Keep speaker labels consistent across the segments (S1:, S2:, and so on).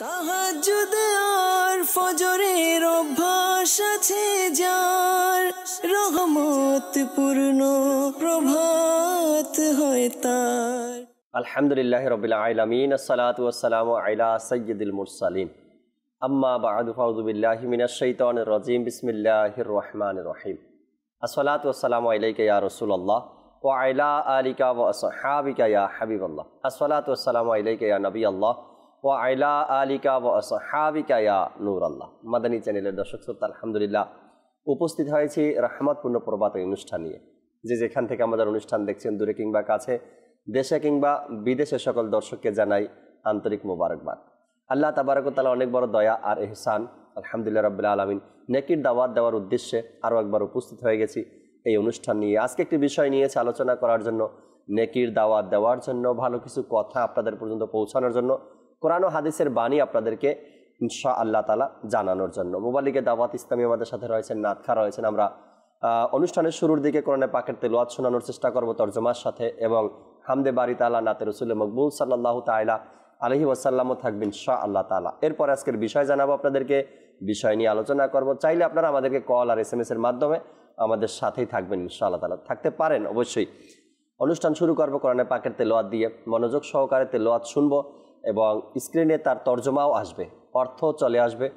S1: তাহাজ্জুদ আর ফজরের অভ্যাস আছে যার, রহমত পূর্ণ প্রভাত হয় তার।
S2: আলহামদুলিল্লাহি রাব্বিল আলামিন, আসসালাতু ওয়াসসালামু আলা সাইয়্যিদিল মুরসালিন, আম্মা বা'দু, ফাউযু বিল্লাহি মিনাশ শাইতানির রাজীম, বিসমিল্লাহির রহমানির রহিম। আসসালাতু ওয়াসসালামু আলাইকা ইয়া রাসূলুল্লাহ ওয়া আলা আলিকা ওয়া আসহাবিকা ইয়া হাবিবাল্লাহ। আসসালাতু ওয়াসসালামু আলাইকা ইয়া নবিয়াল্লাহ ওয়া আলা আলিকা ওয়া আসহাবিকা ইয়া নূরাল্লাহ। মাদানী চ্যানেলের দর্শক শ্রোতা, আলহামদুলিল্লাহ উপস্থিত হয়েছি রহমতপূর্ণ প্রভাত অনুষ্ঠান নিয়ে। যে যেখান থেকে আমাদের অনুষ্ঠান দেখছেন, দূরে কিংবা কাছে, দেশে কিংবা বিদেশে, সকল দর্শককে জানাই আন্তরিক মোবারকবাদ। আল্লাহ তাবারক ওয়া তাআলা অনেক বড় দয়া আর ইহসান। আলহামদুলিল্লাহ রাব্বিল আলামিন নেকির দাওয়াত দেওয়ার উদ্দেশ্যে আরও একবার উপস্থিত হয়ে গেছি এই অনুষ্ঠান নিয়ে। আজকে একটি বিষয় নিয়েছে আলোচনা করার জন্য, নেকির দাওয়াত দেওয়ার জন্য, ভালো কিছু কথা আপনাদের পর্যন্ত পৌঁছানোর জন্য, কোরআন ও হাদিসের বাণী আপনাদেরকে ইনশাআল্লাহ তাআলা জানানোর জন্য। মুবাল্লিগে দাওয়াত ইসলামী আমাদের সাথে রয়েছেন, নাতখা রয়েছেন। আমরা অনুষ্ঠানের শুরুর দিকে কোরআনে পাকের তেলাওয়াত শোনানোর চেষ্টা করব তরজমার সাথে, এবং হামদে বারি তাআলা, নাতে রাসূল মকবুল সাল্লাল্লাহু তাআলা আলাইহি ওয়াসাল্লামও থাকবেন ইনশাআল্লাহ তাআলা। এরপর আজকের বিষয় জানাবো আপনাদেরকে, বিষয় নিয়ে আলোচনা করব। চাইলে আপনারা আমাদেরকে কল আর SMS এর মাধ্যমে আমাদের সাথেই থাকবেন ইনশাআল্লাহ তাআলা, থাকতে পারেন অবশ্যই। অনুষ্ঠান শুরু করব কোরআনে পাকের তেলাওয়াত দিয়ে, মনোযোগ সহকারে তেলাওয়াত শুনবো এবং স্ক্রিনে তার তরজমাও আসবে, অর্থ চলে আসবে।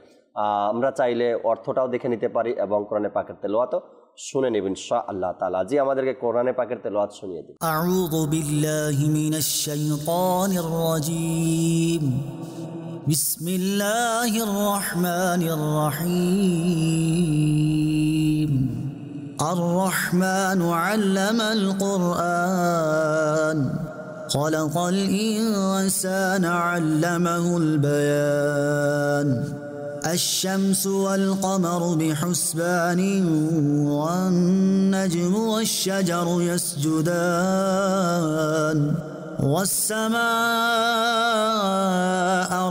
S2: আমরা চাইলে অর্থটাও দেখে নিতে পারি এবং কোরআনে পাকের তেলাওয়াতও শুনে নেবেন ইনশাআল্লাহ তাআলা। জি, আমাদেরকে কোরআনে পাকের তেলাওয়াত শুনিয়ে দিন।
S1: আউযু বিল্লাহি মিনাশ শাইতানির রাজীম। বিসমিল্লাহির রহমানির রহিম। আর-রহমানু আল্লামাল কুরআন, খালাকাল ইনসানা আল্লামাহুল বায়ান। الشمس والقمر بحسبان والنجم والشجر يسجدان والسماء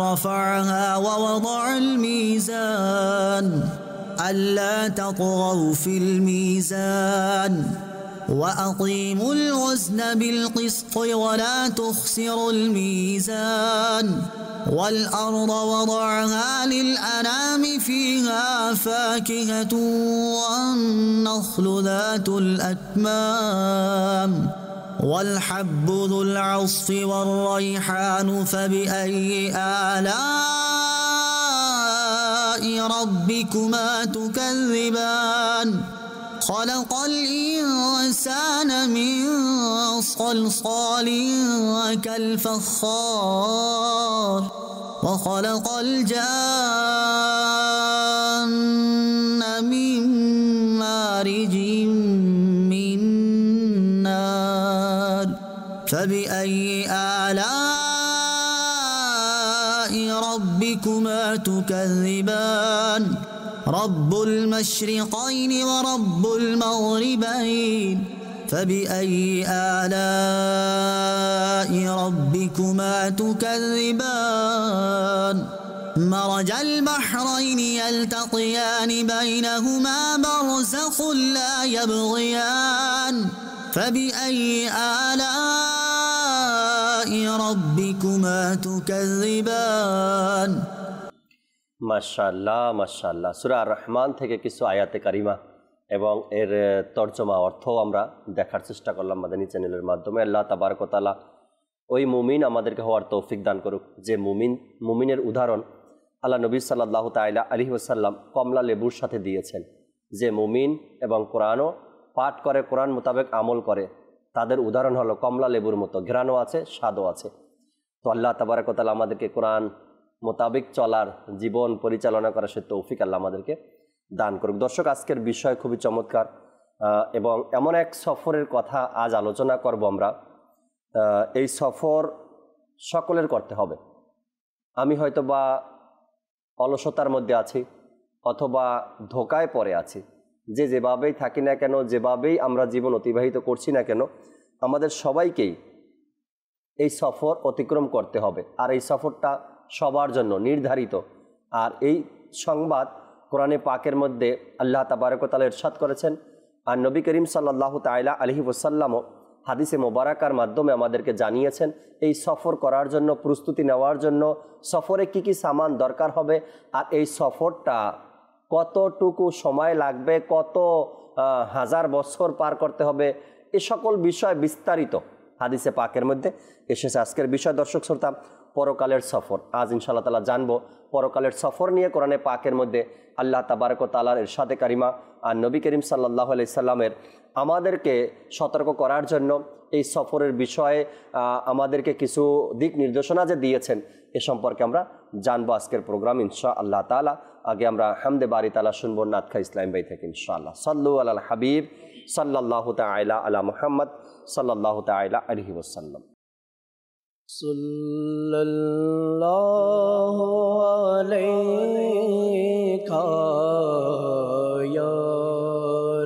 S1: رفعها ووضع الميزان ألا تطغوا في الميزان وأقيموا الوزن بالقسط ولا تخسروا الميزان والأرض وضعها للأنام فيها فاكهة والنخل ذات الأكمام والحب ذو العصف والريحان فبأي آلاء ربكما تكذبان خلق الإنسان من صلصال كالفخار وخلق الجان من مارج من نار فبأي آلاء ربكما تكذبان رب المشرقين ورب المغربين فبأي آلاء ربكما تكذبان مرج البحرين يلتقيان بينهما برزخ لا يبغيان فبأي آلاء ربكما تكذبان।
S2: মাশাআল্লাহ মাশাআল্লাহ। সূরা আর-রহমান থেকে কিছু আয়াতে কারিমা এবং এর তর্জমা অর্থও আমরা দেখার চেষ্টা করলাম মাদানী চ্যানেলের মাধ্যমে। আল্লাহ তাবারক ওয়া তাআলা ওই মুমিন আমাদেরকে হওয়ার তৌফিক দান করুক যে মুমিনের উদাহরণ আল্লাহ নবী সাল্লাল্লাহু তাআলা আলাইহি ওয়াসাল্লাম কমলা লেবুর সাথে দিয়েছেন। যে মুমিন এবং কোরআনও পাঠ করে, কোরআন মোতাবেক আমল করে, তাদের উদাহরণ হলো কমলা লেবুর মতো, ঘ্রাণও আছে, স্বাদও আছে। তো আল্লাহ তাবারক ওয়া তাআলা আমাদেরকে কোরআন মোতাবেক চলার, জীবন পরিচালনা করার সে তৌফিক আল্লাহ আমাদেরকে দান করুক। দর্শক, আজকের বিষয় খুবই চমৎকার এবং এমন এক সফরের কথা আজ আলোচনা করব আমরা। এই সফর সকলের করতে হবে। আমি হয়তো বা অলসতার মধ্যে আছি অথবা ধোকায় পড়ে আছি, যেভাবেই থাকি না কেন, যেভাবেই আমরা জীবন অতিবাহিত করছি না কেন, আমাদের সবাইকেই এই সফর অতিক্রম করতে হবে। আর এই সফরটা সবার জন্য নির্ধারিত। আর এই সংবাদ কোরআনে পাকের মধ্যে আল্লাহ তাবারক ওয়া তাআলা ইরশাদ করেছেন, আর নবী করিম সাল্লাল্লাহু তাআলা আলাইহি ওয়াসাল্লামও হাদিসে মোবারকার মাধ্যমে আমাদেরকে জানিয়েছেন এই সফর করার জন্য, প্রস্তুতি নেওয়ার জন্য সফরে কি কি সামান দরকার হবে, আর এই সফরটা কতটুকু সময় লাগবে, কত হাজার বছর পার করতে হবে, এ সকল বিষয় বিস্তারিত হাদিসে পাকের মধ্যে এসেছে। আজকের বিষয় দর্শক শ্রোতা, পরকালের সফর। আজ ইনশাআল্লাহ তাআলা জানবো পরকালের সফর নিয়ে। কোরআনে পাকের মধ্যে আল্লাহ তাবারক ওয়া তাআলার ইরশাদে কারিমা আর নবী করিম সাল্লাল্লাহু আলাইহি সাল্লামের আমাদেরকে সতর্ক করার জন্য এই সফরের বিষয়ে আমাদেরকে কিছু দিক নির্দেশনা যে দিয়েছেন, এ সম্পর্কে আমরা জানবো আজকের প্রোগ্রাম ইনশাআল্লাহ তাআলা। আগে আমরা হামদে বারি তাআলা শুনবো নাতখা ইসলাম ভাই থেকে ইনশাআল্লাহ। সাল্লু আলাল হাবিব সাল্লাল্লাহু তাআলা আলা মুহাম্মদ সাল্লাল্লাহু তাআলা আলাইহি ওয়াসাল্লাম।
S3: সাল্লাল্লাহু আলাইকা ইয়া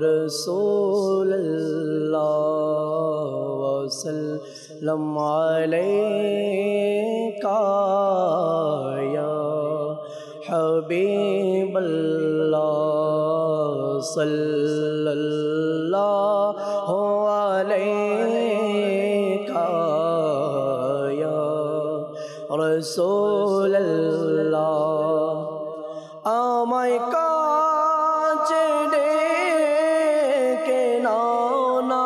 S3: রাসূলুল্লাহ ওয়া সাল্লাম আলাইকা ইয়া হাবিবাল্লাহ সাল্লাল্লাহু আলাইকা রাসূলুল্লাহ। আমায় কাছে ডেকে নাও না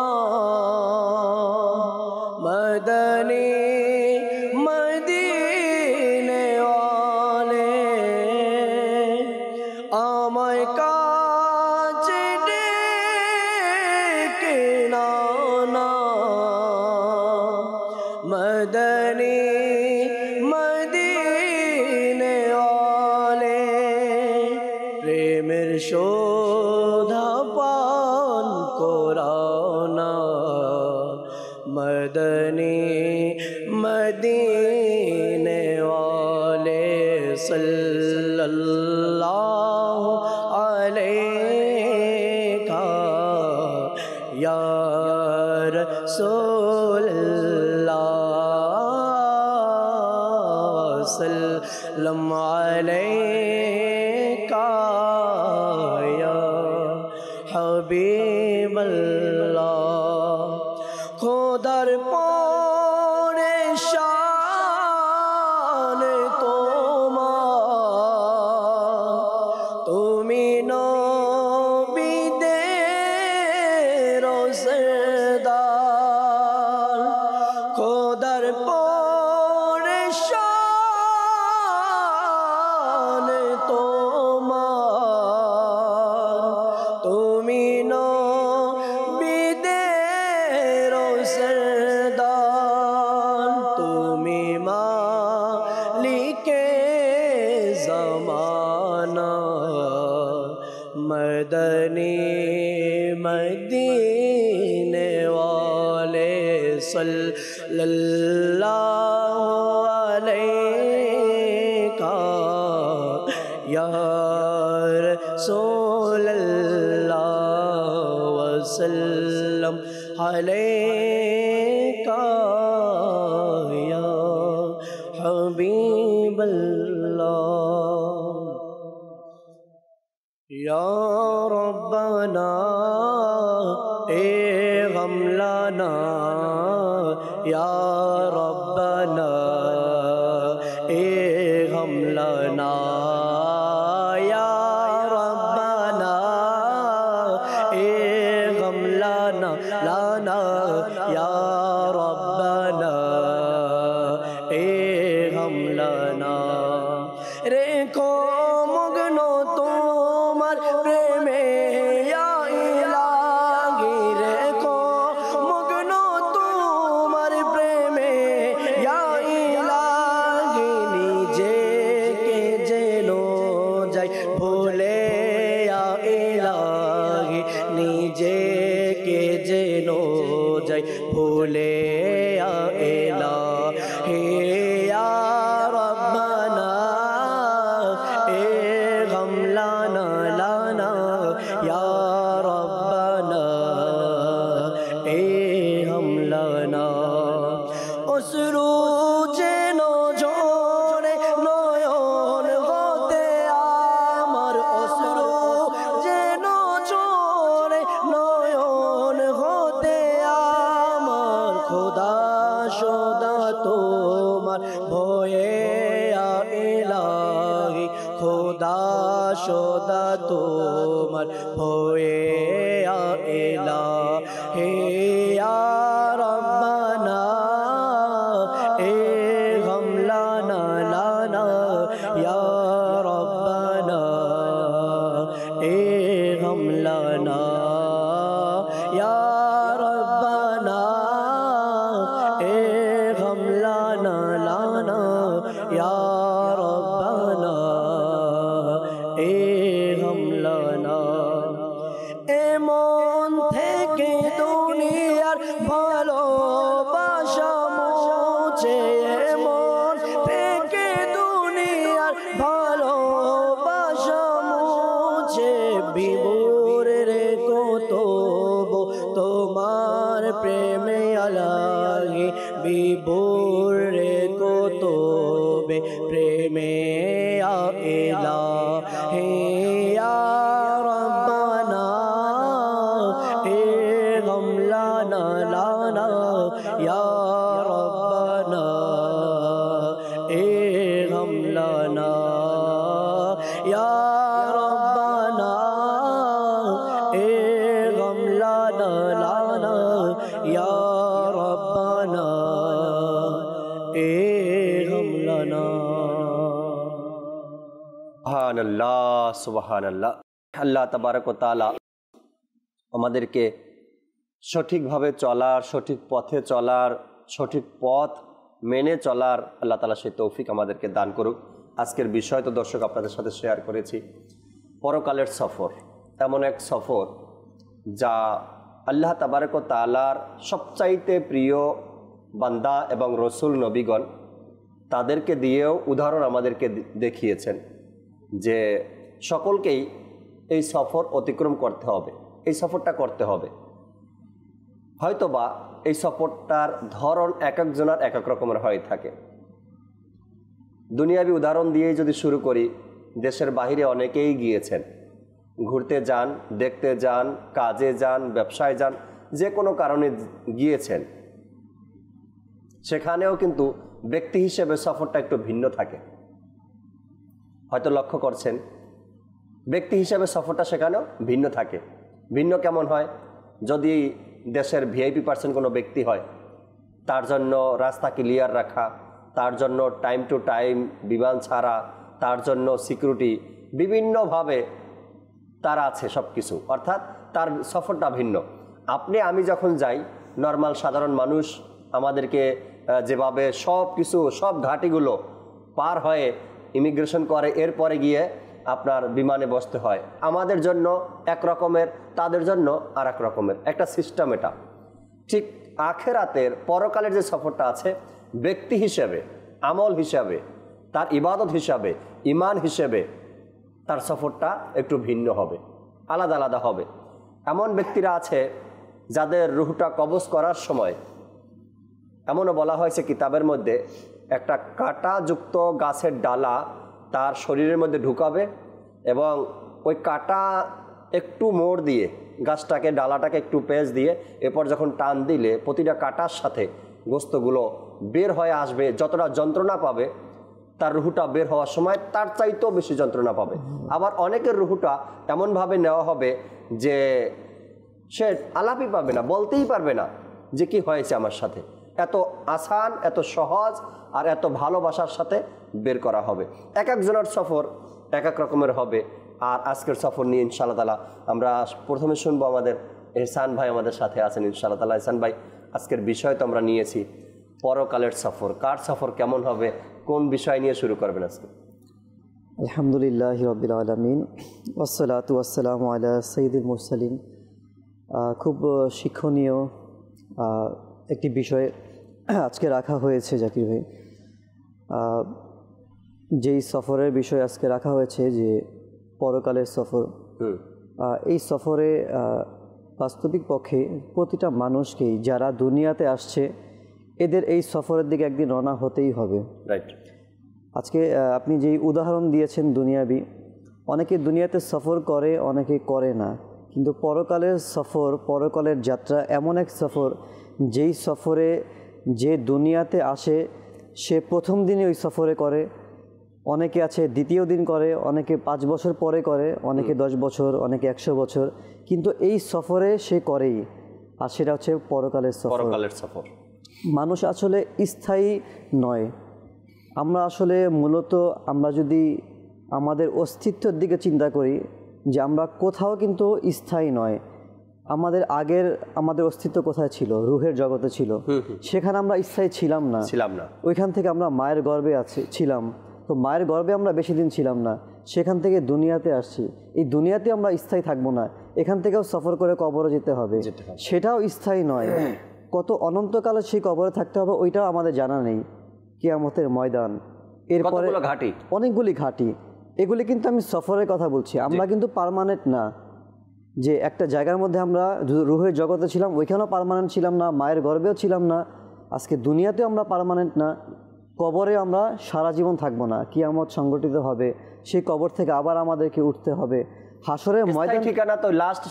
S3: মদনী মদিনে ওয়ালে, আমায় কাছে ডেকে নাও না মদনী মদিনে ওয়ালে, প্রেমের শোধা পান করাও না মদনী মদিনে ওয়ালে। সাল্লাল্লাহু আলাইকা ইয়া রাসূলুল্লাহ সাল্লাম আলাইকা ইয়া হাবিবাল্লাহ। খোদার পরে শান তোমার, তুমি নবীদের রোজদার। খোদার পরে শান তোমার, তুমি নবীদের রোজদার। তুমি মালিকে জামানা মদনী মদিনে ওয়ালে। সাল্লাল্লাহু আলাইকা ইয়া রাসূলুল্লাহ ওয়া সাল্লাম আলাইকা ইয়া হাবিবাল্লাহ। ইয়া রব্বানা এ গম লানা, ইয়া রব্বানা এ গম লানা, ইয়া রব্বানা এ গম লানা লানা, ইয়া রব্বানা এ গম লানা। রেখো মগ্ন তোমার প্রেমে ইয়া ইলাহি, রেখো মগ্ন তোমার প্রেমে ইয়া ইলাহি। নিজেকে যেন যাই ভুলে ইয়া ইলাহি, নিজেকে যেন যাই ভুলে ইয়া ইলাহি। ইয়া রব্বানা এ খোদা সদা তোমার হয়ে এলা হে রব্বানা এ গম লানা লানা ইয়া রব্বানা এ গম লানা ইয়া রব্বানা এ গম লানা লানা ইয়া রব্বানা এ গম লানা এমন থেকে দুনিয়ার ভালোবাসা মুছে এমন থেকে দুনিয়ার ভালোবাসা মুছে বিভোর রে কতব তোমার প্রেমে আলাহি বিভোর রে কতবে প্রেমে আলা হে রব্বানা এ গম লানা লানা ইয়া রব্বানা এ গম লানা ইয়া রব্বানা এ গম লানা লানা ইয়া রব্বানা এ গম লানা।
S2: সুবহানাল্লাহ সুবহানাল্লাহ। আল্লাহ তাবারক ওয়া তাআলা আমাদেরকে সঠিকভাবে চলার, সঠিক পথে চলার, সঠিক পথ মেনে চলার আল্লাহ তাআলা সেই তৌফিক আমাদেরকে দান করুক। আজকের বিষয় তো দর্শক আপনাদের সাথে শেয়ার করেছি, পরকালের সফর। এমন এক সফর যা আল্লাহ তাবারক ওয়া তাআলার সবচাইতে প্রিয় বান্দা এবং রসুল নবীগণ তাদেরকে দিয়েও উদাহরণ আমাদেরকে দেখিয়েছেন যে সকলকেই এই সফর অতিক্রম করতে হবে, এই সফরটা করতে হবে। হয়তোবা এই সফরটার ধরন এক একজনের এক এক রকমের হয়ে থাকে। দুনিয়াবি উদাহরণ দিয়েই যদি শুরু করি, দেশের বাহিরে অনেকেই গিয়েছেন, ঘুরতে যান, দেখতে যান, কাজে যান, ব্যবসায় যান, যে কোনো কারণে গিয়েছেন। সেখানেও কিন্তু ব্যক্তি হিসেবে সফরটা একটু ভিন্ন থাকে। হয়তো লক্ষ্য করছেন, ব্যক্তি হিসেবে সফরটা সেখানেও ভিন্ন থাকে। ভিন্ন কেমন হয়? যদি দেশের ভিআইপি পার্সন কোনো ব্যক্তি হয়, তার জন্য রাস্তা ক্লিয়ার রাখা, তার জন্য টাইম টু টাইম বিমান ছাড়া, তার জন্য সিকিউরিটি, বিভিন্নভাবে তার আছে সব কিছু, অর্থাৎ তার সফরটা ভিন্ন। আপনি আমি যখন যাই, নর্মাল সাধারণ মানুষ আমাদেরকে যেভাবে সব কিছু, সব ঘাটিগুলো পার হয়ে ইমিগ্রেশন করে, এরপরে গিয়ে আপনার বিমানে বসতে হয়, আমাদের জন্য এক রকমের, তাদের জন্য আর এক রকমের একটা সিস্টেম এটা। ঠিক আখেরাতের পরকালের যে সফরটা আছে, ব্যক্তি হিসেবে, আমল হিসাবে, তার ইবাদত হিসাবে, ইমান হিসেবে তার সফরটা একটু ভিন্ন হবে, আলাদা আলাদা হবে। এমন ব্যক্তিরা আছে যাদের রুহটা কবজ করার সময় এমনও বলা হয়েছে কিতাবের মধ্যে, একটা কাঁটাযুক্ত গাছের ডালা তার শরীরের মধ্যে ঢুকাবে এবং ওই কাঁটা একটু মোড় দিয়ে গাছটাকে, ডালাটাকে একটু পেঁচ দিয়ে এরপর যখন টান দিলে প্রতিটা কাঁটার সাথে গোস্তগুলো বের হয়ে আসবে। যতটা যন্ত্রণা পাবে তার রুহুটা বের হওয়ার সময় তার চাইতেও বেশি যন্ত্রণা পাবে। আবার অনেকের রুহুটা এমনভাবে নেওয়া হবে যে সে আলাপই পাবে না, বলতেই পারবে না যে কি হয়েছে আমার সাথে। এত আসান, এত সহজ আর এত ভালোবাসার সাথে বের করা হবে। এক একজনের সফর এক এক রকমের হবে। আর আজকের সফর নিয়ে ইনশাআল্লাহ তাআলা আমরা প্রথমে শুনবো, আমাদের এহসান ভাই আমাদের সাথে আছেন ইনশাআল্লাহ তাআলা। এহসান ভাই, আজকের বিষয় তো আমরা নিয়েছি পরকালের সফর। কার সফর কেমন হবে, কোন বিষয় নিয়ে শুরু করবেন আজকে?
S4: আলহামদুলিল্লাহ রাব্বিল আলামিন ওয়াসসালাতু ওয়াসসালামু আলা সাইয়্যিদিল মুরসালিন। খুব শিক্ষণীয় একটি বিষয় আজকে রাখা হয়েছে জাকির ভাই। যেই সফরের বিষয় আজকে রাখা হয়েছে যে পরকালের সফর, এই সফরে বাস্তবিক পক্ষে প্রতিটা মানুষকেই যারা দুনিয়াতে আসছে এদের এই সফরের দিকে একদিন রওনা হতেই হবে।
S2: রাইট।
S4: আজকে আপনি যেই উদাহরণ দিয়েছেন দুনিয়াবি, অনেকে দুনিয়াতে সফর করে, অনেকে করে না, কিন্তু পরকালের সফর, পরকালের যাত্রা এমন এক সফর যেই সফরে যে দুনিয়াতে আসে সে প্রথম দিনই ওই সফরে করে অনেকে আছে দ্বিতীয় দিন করে, অনেকে 5 বছর পরে করে, অনেকে 10 বছর, অনেকে 100 বছর, কিন্তু এই সফরে সে করেই। আর সেটা হচ্ছে পরকালের
S2: সফর।
S4: মানুষ আসলে স্থায়ী নয়। আমরা আসলে মূলত আমরা যদি আমাদের অস্তিত্বের দিকে চিন্তা করি যে আমরা কোথাও কিন্তু স্থায়ী নয়। আমাদের অস্তিত্ব কোথায় ছিল? রুহের জগতে ছিল। সেখানে আমরা স্থায়ী ছিলাম না। ওইখান থেকে আমরা মায়ের গর্ভে ছিলাম। তো মায়ের গর্ভে আমরা বেশি দিন ছিলাম না, সেখান থেকে দুনিয়াতে আসছি। এই দুনিয়াতে আমরা স্থায়ী থাকবো না, এখান থেকেও সফর করে কবরে যেতে হবে, সেটাও স্থায়ী নয়। কত অনন্তকালে সেই কবরে থাকতে হবে ওইটাও আমাদের জানা নেই। কিয়ামতের ময়দান, এরপরে অনেকগুলি ঘাটি, এগুলি কিন্তু আমি সফরের কথা বলছি। আমরা কিন্তু পার্মানেন্ট না, যে একটা জায়গার মধ্যে আমরা রুহের জগতে ছিলাম ওইখানেও পার্মানেন্ট ছিলাম না, মায়ের গর্ভেও ছিলাম না, আজকে দুনিয়াতেও আমরা পার্মানেন্ট না, কবরে আমরা সারা জীবন থাকবো না। কিয়ামত সংগঠিত হবে, সেই কবর থেকে আবার আমাদেরকে উঠতে হবে। হাসরের ময়দান
S2: ঠিকানা তো লাস্ট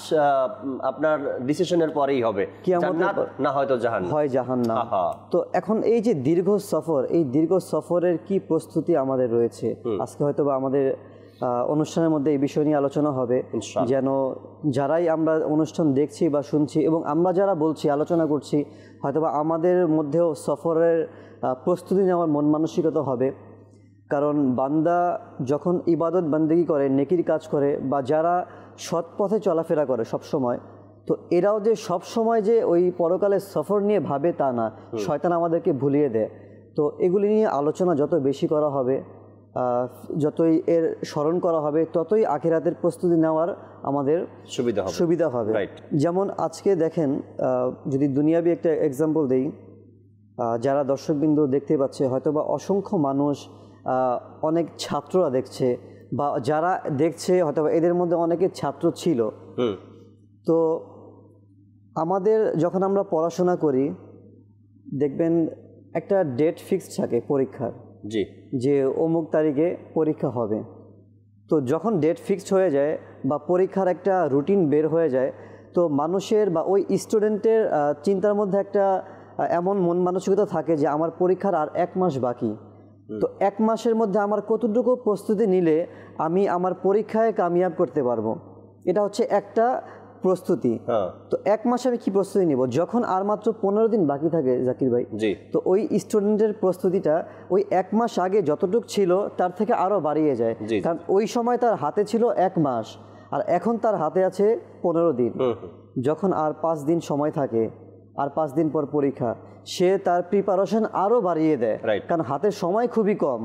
S2: আপনার ডিসিশনের পরেই হবে, জান্নাত না হয়তো জাহান্নাম।
S4: তো এখন এই যে দীর্ঘ সফর, এই দীর্ঘ সফরের কি প্রস্তুতি আমাদের রয়েছে, আজকে হয়তো বা আমাদের অনুষ্ঠানের মধ্যে এই বিষয় নিয়ে আলোচনা হবে, যেন যারাই আমরা অনুষ্ঠান দেখছি বা শুনছি এবং আমরা যারা বলছি আলোচনা করছি, হয়তোবা আমাদের মধ্যেও সফরের প্রস্তুতি নেওয়ার মন মানসিকতা হবে। কারণ বান্দা যখন ইবাদত বান্দেগি করে, নেকির কাজ করে, বা যারা সৎ পথে চলাফেরা করে সব সময়, তো এরাও যে সব সময় যে ওই পরকালের সফর নিয়ে ভাবে তা না, শয়তান আমাদেরকে ভুলিয়ে দেয়। তো এগুলি নিয়ে আলোচনা যত বেশি করা হবে, যতই এর স্মরণ করা হবে, ততই আখিরাতের প্রস্তুতি নেওয়ার আমাদের সুবিধা হবে। যেমন আজকে দেখেন, যদি দুনিয়াবি একটা এক্সাম্পল দেই, যারা দর্শকবৃন্দ দেখতে পাচ্ছে, হয়তোবা অসংখ্য মানুষ, অনেক ছাত্ররা দেখছে, বা যারা দেখছে হয়তোবা এদের মধ্যে অনেকে ছাত্র ছিল। তো আমাদের যখন আমরা পড়াশোনা করি, দেখবেন একটা ডেট ফিক্সড থাকে পরীক্ষার, যে অমুক তারিখে পরীক্ষা হবে। তো যখন ডেট ফিক্সড হয়ে যায় বা পরীক্ষার একটা রুটিন বের হয়ে যায়, তো মানুষের বা ওই স্টুডেন্টের চিন্তার মধ্যে একটা এমন মন মানসিকতা থাকে যে আমার পরীক্ষার আর 1 মাস বাকি। তো 1 মাসের মধ্যে আমার কতটুকু প্রস্তুতি নিলে আমি আমার পরীক্ষায় কামিয়াব করতে পারবো, এটা হচ্ছে একটা প্রস্তুতি। তো 1 মাসে আমি কি প্রস্তুতি নিব, যখন আর মাত্র 15 দিন বাকি থাকে জাকির ভাই, তো ওই স্টুডেন্টের প্রস্তুতিটা ওই 1 মাস আগে যতটুকু ছিল তার থেকে আরও বাড়িয়ে যায়। কারণ ওই সময় তার হাতে ছিল 1 মাস, আর এখন তার হাতে আছে 15 দিন। যখন আর 5 দিন সময় থাকে, আর 5 দিন পর পরীক্ষা, সে তার প্রিপারেশন আরও বাড়িয়ে দেয়, কারণ হাতে সময় খুবই কম।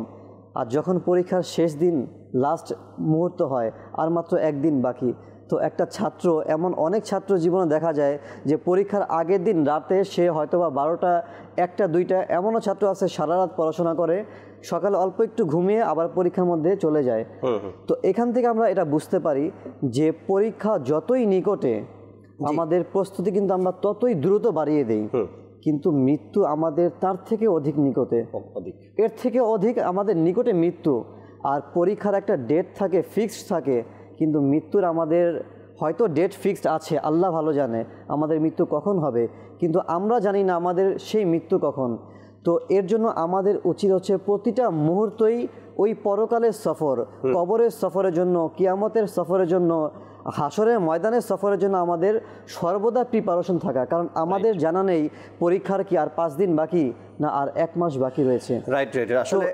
S4: আর যখন পরীক্ষার শেষ দিন, লাস্ট মুহূর্ত হয়, আর মাত্র 1 দিন বাকি, তো একটা ছাত্র, এমন অনেক ছাত্র জীবনে দেখা যায় যে পরীক্ষার আগের দিন রাতে সে হয়তোবা 12টা, 1টা, 2টা, এমনও ছাত্র আছে সারা রাত পড়াশোনা করে, সকালে অল্প একটু ঘুমিয়ে আবার পরীক্ষার মধ্যে চলে যায়। তো এখান থেকে আমরা এটা বুঝতে পারি যে পরীক্ষা যতই নিকটে, আমাদের প্রস্তুতি কিন্তু আমরা ততই দ্রুত বাড়িয়ে দেই, কিন্তু মৃত্যু আমাদের তার থেকে অধিক নিকটে, এর থেকে অধিক আমাদের নিকটে মৃত্যু। আর পরীক্ষার একটা ডেট থাকে, ফিক্সড থাকে, কিন্তু মৃত্যুর আমাদের হয়তো ডেট ফিক্সড আছে, আল্লাহ ভালো জানে আমাদের মৃত্যু কখন হবে, কিন্তু আমরা জানি না আমাদের সেই মৃত্যু কখন। তো এর জন্য আমাদের উচিত হচ্ছে প্রতিটা মুহূর্তই ওই পরকালের সফর, কবরের সফরের জন্য, কিয়ামতের সফরের জন্য, হাসরের ময়দানের সফরের জন্য আমাদের সর্বদা প্রিপারেশন থাকা। কারণ আমাদের জানা নেই পরীক্ষার কি আর 5 দিন বাকি, না আর 1 মাস বাকি রয়েছে।
S2: রাইট। আসলে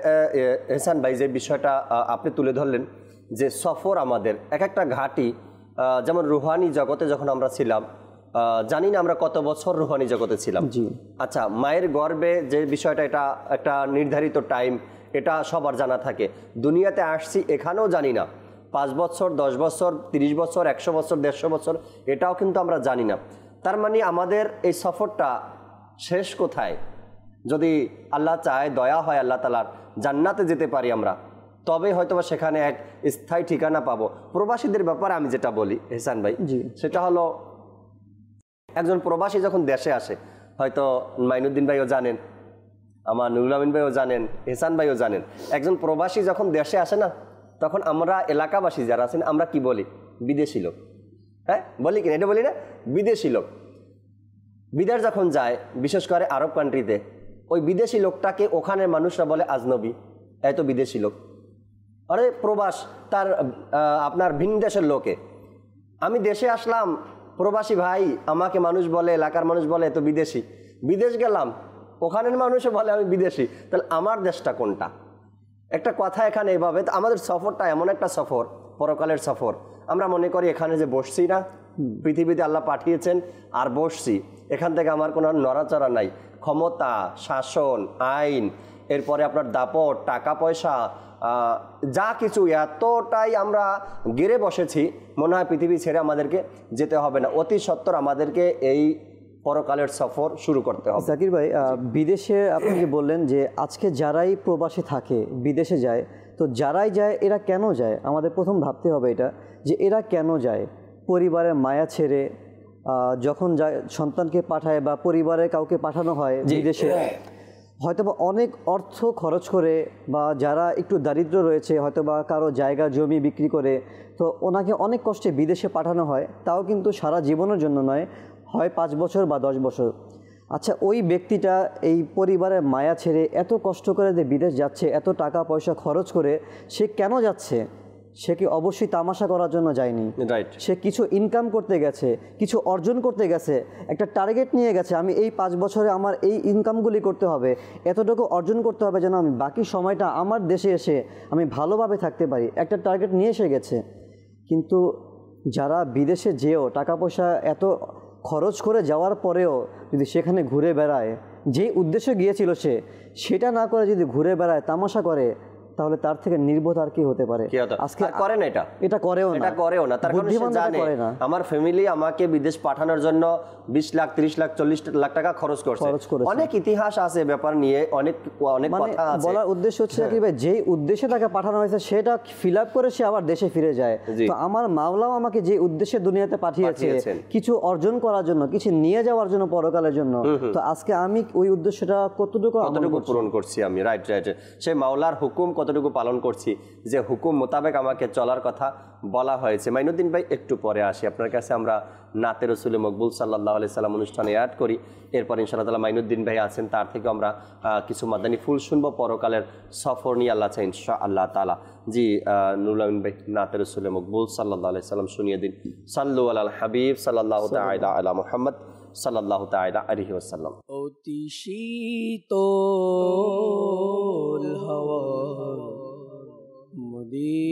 S2: এহসান ভাই যে বিষয়টা আপনি তুলে ধরলেন, যে সফর আমাদের এক একটা ঘাটি, যেমন রুহানি জগতে যখন আমরা ছিলাম, জানি না আমরা কত বছর রুহানি জগতে ছিলাম। আচ্ছা, মায়ের গর্ভে যে বিষয়টা, এটা একটা নির্ধারিত টাইম, এটা সবার জানা থাকে। দুনিয়াতে আসছি, এখানেও জানি না 5 বছর, 10 বছর, 30 বছর, 100 বছর, 150 বছর, এটাও কিন্তু আমরা জানি না। তার মানে আমাদের এই সফরটা শেষ কোথায়? যদি আল্লাহ চায়, দয়া হয় আল্লাহ তাআলার, জান্নাতে যেতে পারি আমরা, তবে হয়তো সেখানে এক স্থায়ী ঠিকানা পাবো। প্রবাসীদের ব্যাপারে আমি যেটা বলি এহসান ভাই, সেটা হলো একজন প্রবাসী যখন দেশে আসে, হয়তো মাইনুদ্দিন ভাইও জানেন, আমার নুরুল আমিন ভাইও জানেন, এহসান ভাইও জানেন, একজন প্রবাসী যখন দেশে আসে না, তখন আমরা এলাকাবাসী যারা আছেন, আমরা কি বলি? বিদেশি লোক। হ্যাঁ, বলি কিনা? এটা বলি না? বিদেশি লোক। বিদেশ যখন যায়, বিশেষ করে আরব কান্ট্রিতে, ওই বিদেশি লোকটাকে ওখানের মানুষরা বলে আজনবী, এত বিদেশি লোক। আরে প্রবাস তার আপনার ভিন দেশের লোকে, আমি দেশে আসলাম, প্রবাসী ভাই আমাকে মানুষ বলে, এলাকার মানুষ বলে তো বিদেশি, বিদেশ গেলাম ওখানের মানুষও বলে আমি বিদেশি, তাহলে আমার দেশটা কোনটা? একটা কথা এখানে এভাবে, তো আমাদের সফরটা এমন একটা সফর, পরকালের সফর, আমরা মনে করি এখানে যে বসছি না, পৃথিবীতে আল্লাহ পাঠিয়েছেন আর বসছি, এখান থেকে আমার কোনো নড়াচড়া নাই, ক্ষমতা, শাসন, আইন, এরপরে আপনার দাপট, টাকা পয়সা, যা কিছু এতটাই আমরা গেড়ে বসেছি, মনে হয় পৃথিবী ছেড়ে আমাদেরকে যেতে হবে না, অতি সত্বর আমাদেরকে এই পরকালের সফর শুরু করতে হবে।
S4: জাকির ভাই, বিদেশে আপনি যে বললেন যে আজকে যারাই প্রবাসে থাকে বিদেশে যায়, তো যারাই যায় এরা কেন যায়? আমাদের প্রথম ভাবতে হবে এটা, যে এরা কেন যায়। পরিবারের মায়া ছেড়ে যখন যায় সন্তানকে পাঠায় বা পরিবারে কাউকে পাঠানো হয় বিদেশে, হয়তোবা অনেক অর্থ খরচ করে, বা যারা একটু দারিদ্র রয়েছে হয়তোবা কারো জায়গা জমি বিক্রি করে, তো ওনাকে অনেক কষ্টে বিদেশে পাঠানো হয়, তাও কিন্তু সারা জীবনের জন্য নয়, হয় 5 বছর বা 10 বছর। আচ্ছা, ওই ব্যক্তিটা এই পরিবারের মায়া ছেড়ে এত কষ্ট করে যে বিদেশ যাচ্ছে, এত টাকা পয়সা খরচ করে, সে কেন যাচ্ছে? সে কি অবশ্যই তামাশা করার জন্য যায়নি?
S2: রাইট।
S4: সে কিছু ইনকাম করতে গেছে, কিছু অর্জন করতে গেছে, একটা টার্গেট নিয়ে গেছে, আমি এই 5 বছরে আমার এই ইনকামগুলি করতে হবে, এতটুকু অর্জন করতে হবে যেন আমি বাকি সময়টা আমার দেশে এসে আমি ভালোভাবে থাকতে পারি, একটা টার্গেট নিয়ে এসে গেছে। কিন্তু যারা বিদেশে যেও টাকা পয়সা এত খরচ করে যাওয়ার পরেও যদি সেখানে ঘুরে বেড়ায়, যে উদ্দেশ্যে গিয়েছিল সেটা না করে যদি ঘুরে বেড়ায়, তামাশা করে, তাহলে তার থেকে নির্বোধ আর কি হতে পারে?
S2: আজকে করে না, এটা
S4: করেও না, তার কারণ সে জানে
S2: আমার ফ্যামিলি আমাকে বিদেশ পাঠানোর জন্য 20 লাখ 30 লাখ 40 লাখ টাকা খরচ করছে। অনেক ইতিহাস আছে ব্যাপার নিয়ে, অনেক কথা আছে।
S4: বলার উদ্দেশ্য হচ্ছে কি ভাই, যেই উদ্দেশ্যে তাকে পাঠানো হয়েছে সেটা ফিল আপ করে সে আবার দেশে ফিরে যায়। তো আমার মাওলাও আমাকে যে উদ্দেশ্যে দুনিয়াতে পাঠিয়েছে কিছু অর্জন করার জন্য, কিছু নিয়ে যাওয়ার জন্য, পরকালের জন্য, তো আজকে আমি ওই উদ্দেশ্যটা কতটুকু
S2: পূরণ করছি আমি? রাইট। সেই মাওলার হুকুম কতটুকু পালন করছি, যে হুকুম মোতাবেক আমাকে চলার কথা বলা হয়েছে। মাইনুদ্দিন ভাই, একটু পরে আসি আপনার কাছে, আমরা নাতে রসুল মকবুল সাল্লাল্লাহু আলাইহি সাল্লাম অনুষ্ঠানে অ্যাড করি, এরপর ইনশাআল্লাহ তাআলা মাইনুদ্দিন ভাই আছেন, তার থেকে আমরা কিছু মাদানী ফুল শুনবো, পরকালের সফর নিয়ে আল্লাহ চাই ইনশাআল্লাহ তাআলা। জি নুরুল আমিন ভাই, নাতে রসুল মকবুল সাল্লাল্লাহু আলাইহি সাল্লাম শুনিয়ে দিন। সাল্লু আলাল হাবিব সাল্লাল্লাহু তাআলা আলা মুহাম্মদ সাল্লাল্লাহু তাআলা আলাইহি ওয়াসাল্লাম।
S3: অতি শীতল হাওয়া মদিনারি,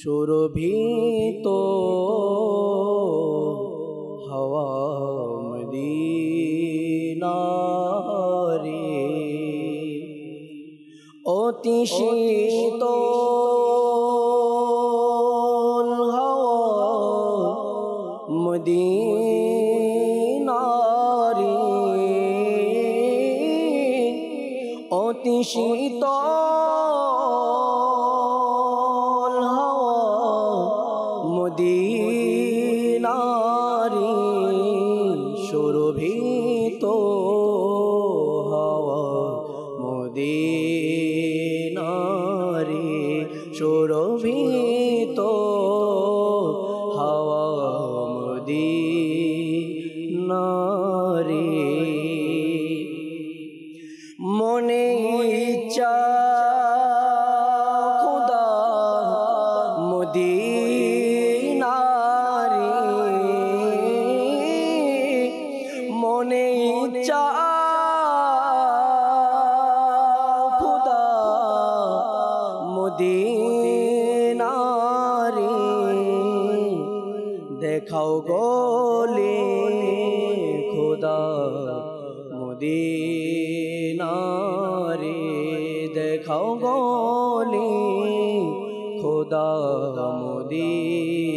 S3: সুরভিত হাওয়া মদিনারি, অতি শীতল হাওয়া মদিনারি, অতি শীতল হাওয়া মদিনারি, সুরভিত হাওয়া মদিনারি, সুরভিত হাওয়া মদিনারি, মনে ইচ্ছা খুদা মদিনারি, মনে ইচ্ছা খুদা মদিনারি, দেখাও গলি খুদা মদিনারি, দেখাও গলি খুদা মদিনারি,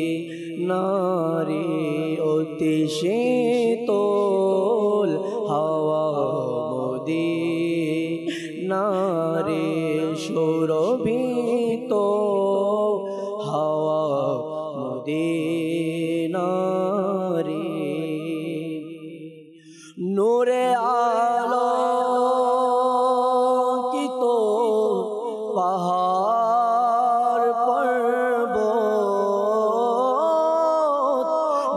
S3: অতি শীতল হাওয়া মদিনারি, সুরভিত হাওয়া মদিনারি, নূরে আলোকিত পাহাড় পর্বত,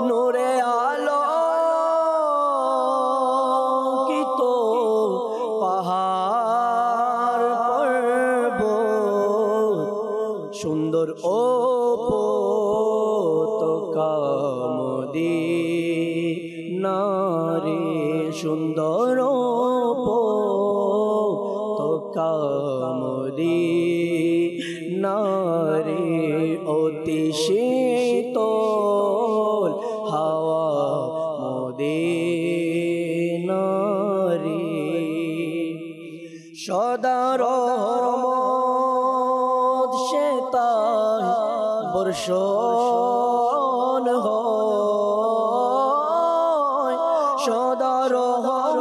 S3: নূরে আলোকিত মদিনারে অতি শীতল হাওয়া মদিনারে সদা রহমত সে তাই বর্ষণ হয় সদা রহমত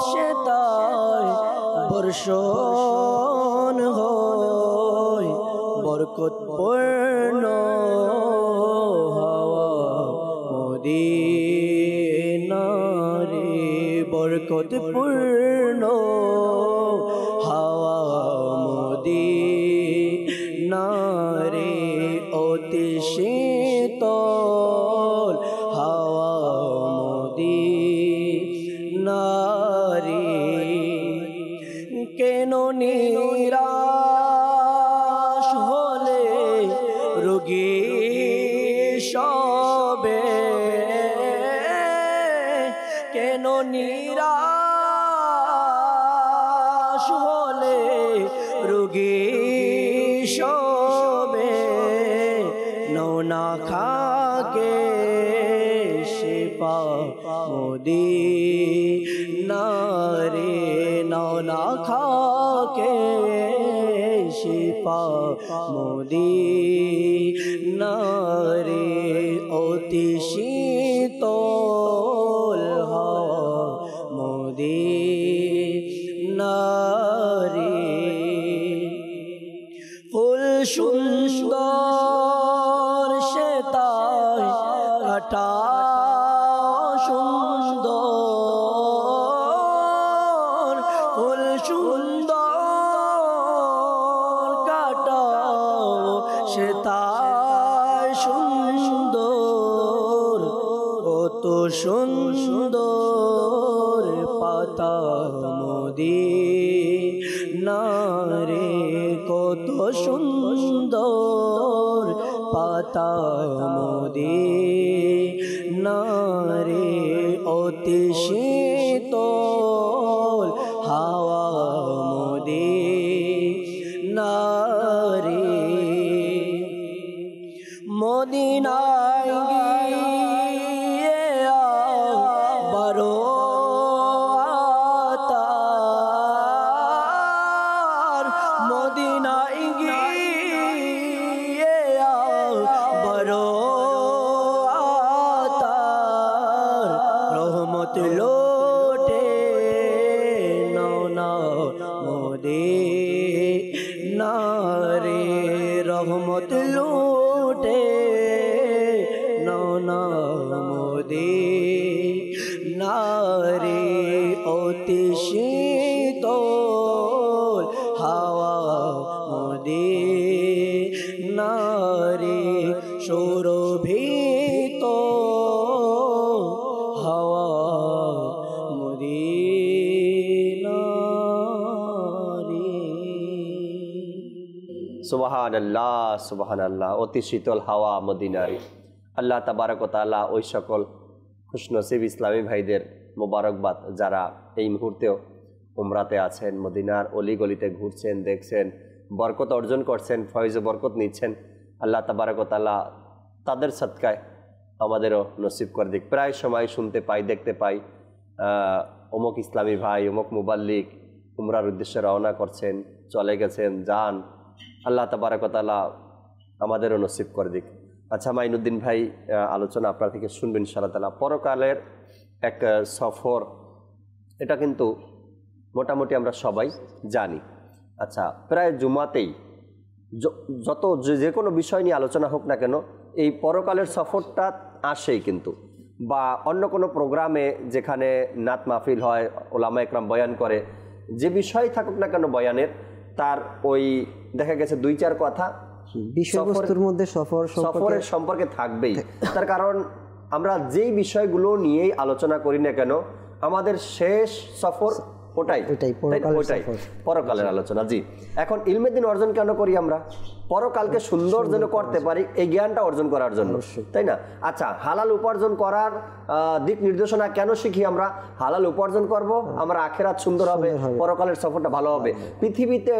S3: সে তাই বর্ষণ হয় বরকত পূর্ণ হাওয়া মদিনারে বরকত পূর্ণ হাওয়া মদিনারে অতি শীতল হাওয়া মদিনারে কেন নিরাশ হলে রোগী সবে কেন নিরাশ হলে রোগী সবে নৌনা খাকে শিপা মদিনারে নৌনা খাকে শিপা মদিনারে অতি শীতল হাওয়া মদিনারে ফুল সুন্দর সে তাই কাটা সুন্দর ফুল সুন্দর কাটা সে তাই সুন্দর কত সুন্দর পাতা মদিনারে কত সুন্দর পাতা মদিনারে অতি শীতল হাওয়া মদিনারে মদিনায় গিয়ে বারো আতার মদিনায় গিয়ে বারো আতার রহমত লোটে নৌনা মদিনারে রহমত লোটে নৌনা মদিনারে অতি শীতল হাওয়া মদিনারে সুরভিত হাওয়া মদিনারে
S2: সুবহানাল্লাহ সুবহানাল্লাহ অতি শীতল হাওয়া মদিনারে আল্লাহ তাবারক ওয়া তাআলা ওই সকল খুশনসিব ইসলামী ভাইদের মোবারকবাদ যারা এই মুহূর্তেও উমরাতে আছেন মদিনার অলিগলিতে ঘুরছেন দেখছেন বরকত অর্জন করছেন ফয়েজ বরকত নিচ্ছেন আল্লাহ তাবারক ওয়া তাআলা তাদের সদকায় আমাদেরও নসিব করে দিক প্রায় সময় শুনতে পাই দেখতে পাই অমুক ইসলামী ভাই অমুক মুবাল্লিগ উমরার উদ্দেশ্যে রওনা করছেন চলে গেছেন যান আল্লাহ তাবারক ওয়া তাআলা আমাদেরও নসিব করে দিক আচ্ছা মাইনুদ্দিন ভাই আলোচনা আপনার থেকে শুনবেন ইনশাআল্লাহ তাআলা পরকালের এক সফর এটা কিন্তু মোটামুটি আমরা সবাই জানি আচ্ছা প্রায় জুমাতেই যত যে কোনো বিষয় নিয়ে আলোচনা হোক না কেন এই পরকালের সফরটা আসেই কিন্তু বা অন্য কোনো প্রোগ্রামে যেখানে নাত মাহফিল হয় ওলামা একরাম বয়ান করে যে বিষয় থাকুক না কেন বয়ানের তার ওই দেখা গেছে 2-4 কথা
S4: বিষয়বস্তুর মধ্যে সফরের
S2: সম্পর্কে থাকবেই তার কারণ আমরা যেই বিষয়গুলো নিয়েই আলোচনা করি না কেন আমাদের শেষ সফর ওটাই
S5: ওইটাই
S2: তাই না?
S5: পরকালের
S2: ওটাই
S5: সফর।
S2: পরকালের আলোচনা। জি, এখন ইলমে দিন অর্জন কেন করি আমরা? পরকালকে সুন্দর যেন করতে পারি, এই জ্ঞানটা অর্জন করার জন্য, তাই না? আচ্ছা, হালাল উপার্জন করার দিক নির্দেশনা কেন শিখি আমরা? হালাল উপার্জন করব, আমার আখেরাত সুন্দর হবে, পরকালের সফরটা ভালো হবে। পৃথিবীতে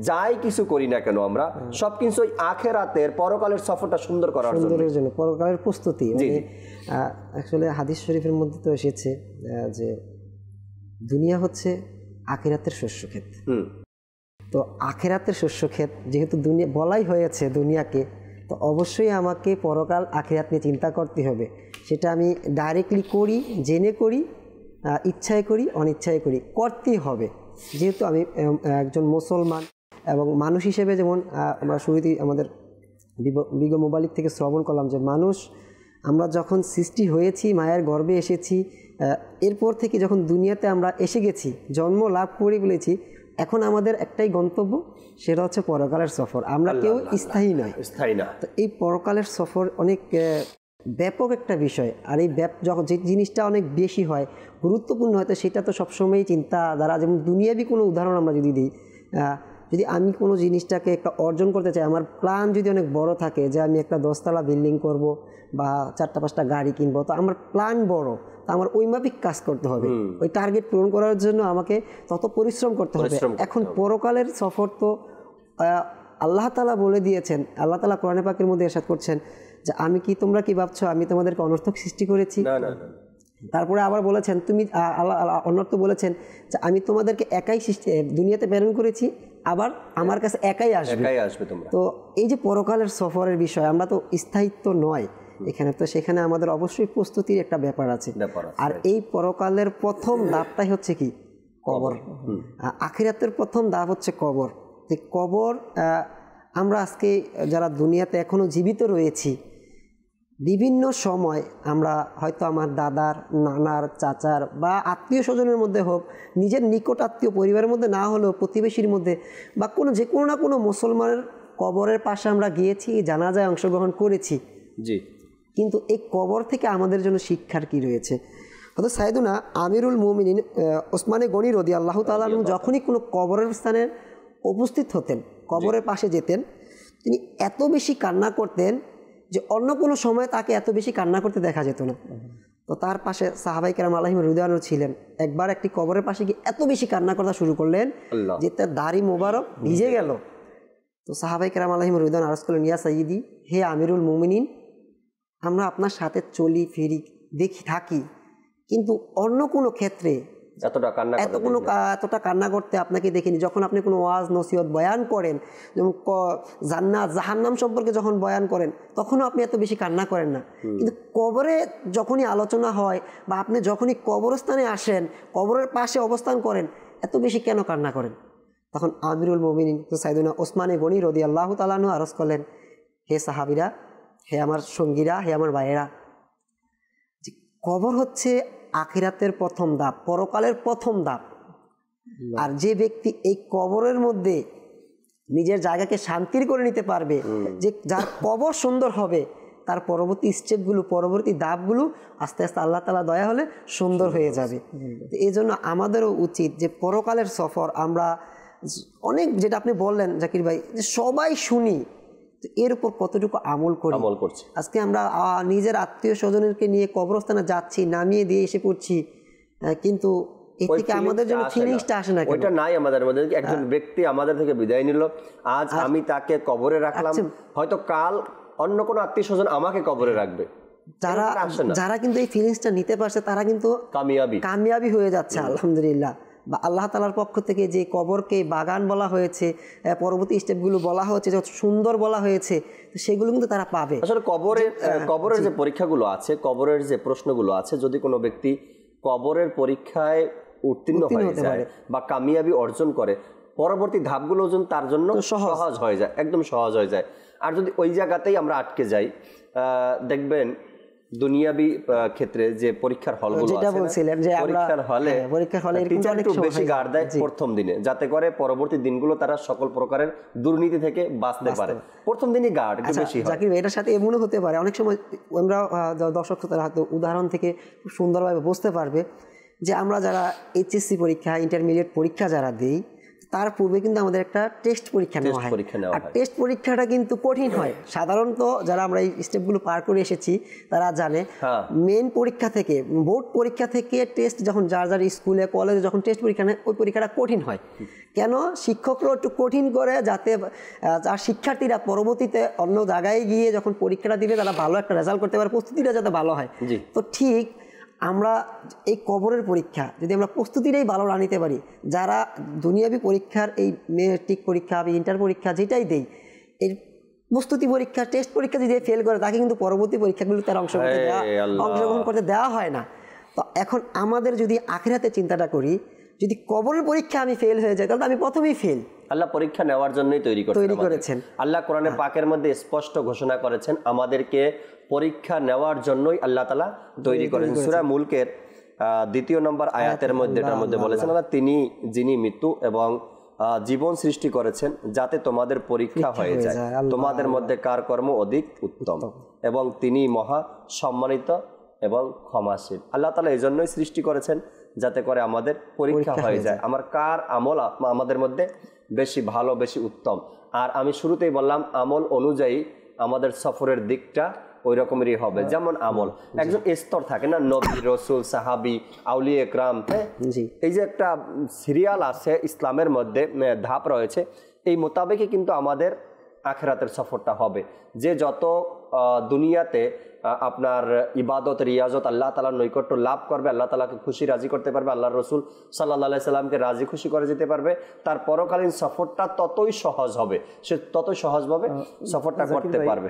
S2: যাই কিছু করি না কেন আমরা, সবকিছু আখেরাতের পরকালের সফরটা সুন্দর করার জন্য,
S5: সুন্দরের জন্য, পরকালের প্রস্তুতি। মানে অ্যাকচুয়ালি হাদিস শরীফের মধ্যে তো এসেছে যে দুনিয়া হচ্ছে আখিরাতের শস্যক্ষেত। তো আখিরাতের শস্যক্ষেত যেহেতু দুনিয়া বলাই হয়েছে দুনিয়াকে, তো অবশ্যই আমাকে পরকাল আখিরাত নিয়ে চিন্তা করতে হবে। সেটা আমি ডাইরেক্টলি করি, জেনে করি, ইচ্ছায় করি, অনিচ্ছায় করি, করতেই হবে। যেহেতু আমি একজন মুসলমান এবং মানুষ হিসেবে, যেমন আমরা শুরুতেই আমাদের বিগত মোবাইল থেকে শ্রবণ করলাম যে মানুষ আমরা যখন সৃষ্টি হয়েছি, মায়ের গর্ভে এসেছি, এরপর থেকে যখন দুনিয়াতে আমরা এসে গেছি, জন্ম লাভ করে বলেছি, এখন আমাদের একটাই গন্তব্য, সেটা হচ্ছে পরকালের সফর। আমরা কেউ স্থায়ী নয়,
S2: স্থায়ী না।
S5: তো এই পরকালের সফর অনেক ব্যাপক একটা বিষয়। আর এই যখন যে জিনিসটা অনেক বেশি হয়, গুরুত্বপূর্ণ হয়, তো সেটা তো সবসময়ই চিন্তাধারা। যেমন দুনিয়াবি কোনো উদাহরণ আমরা যদি দিই, যদি আমি কোনো জিনিসটাকে একটা অর্জন করতে চাই, আমার প্ল্যান যদি অনেক বড় থাকে যে আমি একটা 10তলা বিল্ডিং করব বা 4টা-5টা গাড়ি কিনবো, তো আমার প্ল্যান বড়, তো আমার ওই মাফিক কাজ করতে হবে। ওই টার্গেট পূরণ করার জন্য আমাকে তত পরিশ্রম করতে হবে। এখন পরকালের সফর তো আল্লাহ তাআলা বলে দিয়েছেন, আল্লাহ তাআলা কোরআনে পাকের মধ্যে ইরশাদ করছেন যে তোমরা কি ভাবছো আমি তোমাদেরকে অনর্থক সৃষ্টি করেছি? তারপরে আবার বলেছেন তুমি অনর্থ বলেছেন যে আমি তোমাদেরকে একাই দুনিয়াতে প্রেরণ করেছি, আবার আমার কাছে একাই আসবে তোমরা। তো এই যে পরকালের সফরের বিষয়, আমরা তো স্থায়িত্ব নয় এখানে, তো সেখানে আমাদের অবশ্যই প্রস্তুতির একটা ব্যাপার আছে। আর এই পরকালের প্রথম ধাপটাই হচ্ছে কি? কবর। আখিরাতের প্রথম ধাপ হচ্ছে কবর। কবর, আমরা আজকে যারা দুনিয়াতে এখনো জীবিত রয়েছি, বিভিন্ন সময় আমরা হয়তো আমার দাদার, নানার, চাচার বা আত্মীয় স্বজনের মধ্যে হোক, নিজের নিকট আত্মীয় পরিবারের মধ্যে না হলেও প্রতিবেশীর মধ্যে বা যে কোনো না কোনো মুসলমানের কবরের পাশে আমরা গিয়েছি, জানাজায় অংশগ্রহণ করেছি।
S2: জি,
S5: কিন্তু এই কবর থেকে আমাদের জন্য শিক্ষার কি রয়েছে? হয়তো সাইয়েদুনা আমিরুল মুমিনিন ওসমানে গনি রাদিয়াল্লাহু তাআলা আনহু যখনই কোনো কবরের স্থানে উপস্থিত হতেন, কবরের পাশে যেতেন, তিনি এত বেশি কান্না করতেন যে অন্য কোনো সময় তাকে এত বেশি কান্না করতে দেখা যেত না। তো তার পাশে সাহাবায়ে কেরাম আলাইহিম রিদওয়ানুল্লাহ ছিলেন। একবার একটি কবরের পাশে গিয়ে এত বেশি কান্না করা শুরু করলেন যে তার দাড়ি মোবারক ভিজে গেল। তো সাহাবায়ে কেরাম আলাইহিম রিদওয়ান আরজ করলেন, ইয়া সাইয়্যিদি, হে আমিরুল মুমিনিন, আমরা আপনার সাথে চলি ফিরি, দেখি থাকি, কিন্তু অন্য কোনো ক্ষেত্রে এতটা কান্না করতে আপনাকে দেখিনি। যখন আপনি কোনো ওয়াজ নসিহত বয়ান করেন, যেমন জান্নাত জাহান্নাম সম্পর্কে যখন বয়ান করেন, তখনও আপনি এত বেশি কান্না করেন না। কিন্তু কবরে যখনই আলোচনা হয় বা আপনি যখনই কবরস্থানে আসেন, কবরের পাশে অবস্থান করেন, এত বেশি কেন কান্না করেন? তখন আমিরুল মুমিনিন সাইয়েদুনা ওসমানে গনি রাদিয়াল্লাহু তাআলা আনহু আরজ করলেন, হে সাহাবীরা, হে আমার সঙ্গীরা, হে আমার ভাইয়েরা, যে কবর হচ্ছে আখিরাতের প্রথম ধাপ, পরকালের প্রথম ধাপ। আর যে ব্যক্তি এই কবরের মধ্যে নিজের জায়গাকে শান্তির করে নিতে পারবে, যে যার কবর সুন্দর হবে, তার পরবর্তী স্টেপগুলো, পরবর্তী ধাপগুলো আস্তে আস্তে আল্লাহ তাআলা দয়া হলে সুন্দর হয়ে যাবে। এই জন্য আমাদেরও উচিত যে পরকালের সফর আমরা অনেক, যেটা আপনি বললেন জাকির ভাই, যে সবাই শুনি, এর উপর কতটুকু আমল করছি। আজকে আমরা নিজের আত্মীয় স্বজনকে নিয়ে কবরস্থানে যাচ্ছি, নামিয়ে দিয়ে এসে পড়ছি, কিন্তু এর থেকে আমাদের জন্য ফিলিংসটা আসে না।
S2: ওইটা নাই আমাদের মধ্যে। একজন ব্যক্তি আমাদের থেকে বিদায় নিল, আজ আমি তাকে কবরে রাখলাম, হয়তো কাল অন্য কোনো আত্মীয় স্বজন আমাকে কবরে রাখবে।
S5: যারা কিন্তু এই ফিলিংসটা নিতে পারছে, তারা কিন্তু কামিয়াবি হয়ে যাচ্ছে আলহামদুলিল্লাহ। বা আল্লাহ তাআলার পক্ষ থেকে যে কবরকে বাগান বলা হয়েছে, পরবর্তী স্টেপগুলো বলা হয়েছে, যত সুন্দর বলা হয়েছে, তো সেগুলো কিন্তু তারা পাবে।
S2: আসলে কবরের যে পরীক্ষাগুলো আছে, কবরের যে প্রশ্নগুলো আছে, যদি কোনো ব্যক্তি কবরের পরীক্ষায় উত্তীর্ণ হয়ে যায় বা কামিয়াবি অর্জন করে, পরবর্তী ধাপগুলো তার জন্য সহজ হয়ে যায়, একদম সহজ হয়ে যায়। আর যদি ওই জায়গাতেই আমরা আটকে যাই, দেখবেন দুনিয়াবি ক্ষেত্রে যে পরীক্ষার হলগুলো
S5: যেটা বলছিলেন যে
S2: পরীক্ষার হলে টিচার একটু বেশি গার্ড দেয় প্রথম দিনে, যাতে করে পরবর্তী দিনগুলো তারা সকল প্রকারের দুর্নীতি থেকে বাঁচতে পারে। প্রথম দিনই গার্ড একটু বেশি হয়।
S5: জাকির ভাই, এটার সাথে এমনও হতে পারে, অনেক সময় আমরা দর্শক শ্রোতারা হয়তো উদাহরণ থেকে খুব সুন্দরভাবে বুঝতে পারবে যে আমরা যারা এইচএসসি পরীক্ষা, ইন্টারমিডিয়েট পরীক্ষা যারা দিই, তার পূর্বে কিন্তু আমাদের একটা টেস্ট পরীক্ষা নেওয়া হয়। আর টেস্ট পরীক্ষাটা কিন্তু কঠিন হয়। সাধারণত যারা আমরা এই স্টেপগুলো পার করে এসেছি তারা জানে, মেন পরীক্ষা থেকে, বোর্ড পরীক্ষা থেকে টেস্ট যখন যার যার স্কুলে কলেজে যখন টেস্ট পরীক্ষা নেয়, ওই পরীক্ষাটা কঠিন হয়। কেন? শিক্ষকরাও একটু কঠিন করে, যাতে আর শিক্ষার্থীরা পরবর্তীতে অন্য জায়গায় গিয়ে যখন পরীক্ষাটা দিবে তারা ভালো একটা রেজাল্ট করতে পারে, প্রস্তুতিটা যাতে ভালো হয়। তো ঠিক আমরা এই কবরের পরীক্ষা যদি আমরা প্রস্তুতিটাই ভালো না নিতে পারি, যারা দুনিয়াবি পরীক্ষার এই মেট্রিক পরীক্ষা বা ইন্টার পরীক্ষা যেটাই দেই, এই প্রস্তুতি পরীক্ষা, টেস্ট পরীক্ষা যদি ফেল করে, তাকে কিন্তু পরবর্তী পরীক্ষাগুলো তার অংশগ্রহণ করতে দেওয়া হয় না। তো এখন আমাদের যদি আখিরাতে চিন্তাটা করি, যদি কবরের পরীক্ষা আমি ফেল হয়ে যাই, তাহলে আমি প্রথমেই ফেল।
S2: আল্লাহ পরীক্ষা নেওয়ার জন্যই তৈরি করেছেন। আল্লাহ কোরআনে পাকের মধ্যে স্পষ্ট ঘোষণা করেছেন, আমাদেরকে পরীক্ষা নেওয়ার জন্যই আল্লাহ তাআলা তৈরি করেছেন। সূরা মুলকের 2 নম্বর আয়াতের মধ্যে এটার মধ্যে বলেছেন, আল্লাহ তিনি যিনি মৃত্যু এবং জীবন সৃষ্টি করেছেন যাতে তোমাদের পরীক্ষা হয়ে যায়, তোমাদের মধ্যে কার কর্ম অধিক উত্তম, এবং তিনি মহা সম্মানিত এবং ক্ষমাশীল। আল্লাহ তাআলা এই জন্যই সৃষ্টি করেছেন যাতে করে আমাদের পরীক্ষা হয়ে যায়, আমার কার আমল আমাদের মধ্যে বেশি ভালো, বেশি উত্তম। আর আমি শুরুতেই বললাম, আমল অনুযায়ী আমাদের সফরের দিকটা ওই রকমেরই হবে। যেমন আমল একজন স্তর থাকে না, নবী, রসুল, সাহাবি, আউলিয়া একরাম, হ্যাঁ, এই যে একটা সিরিয়াল আছে ইসলামের মধ্যে, ধাপ রয়েছে, এই মোতাবেকই কিন্তু আমাদের আখিরাতের সফরটা হবে। যে যত দুনিয়াতে আপনার ইবাদত, রিয়াজত, আল্লাহ তাআলার নৈকট্য লাভ করবে, আল্লাহ তাআলাকে খুশি রাজি করতে পারবে, আল্লাহর রসুল সাল্লাল্লাহু আলাইহি সাল্লামকে রাজি খুশি করে যেতে পারবে, তার পরকালীন সফরটা ততই সহজ হবে, সে ততই সহজভাবে সফরটা করতে পারবে।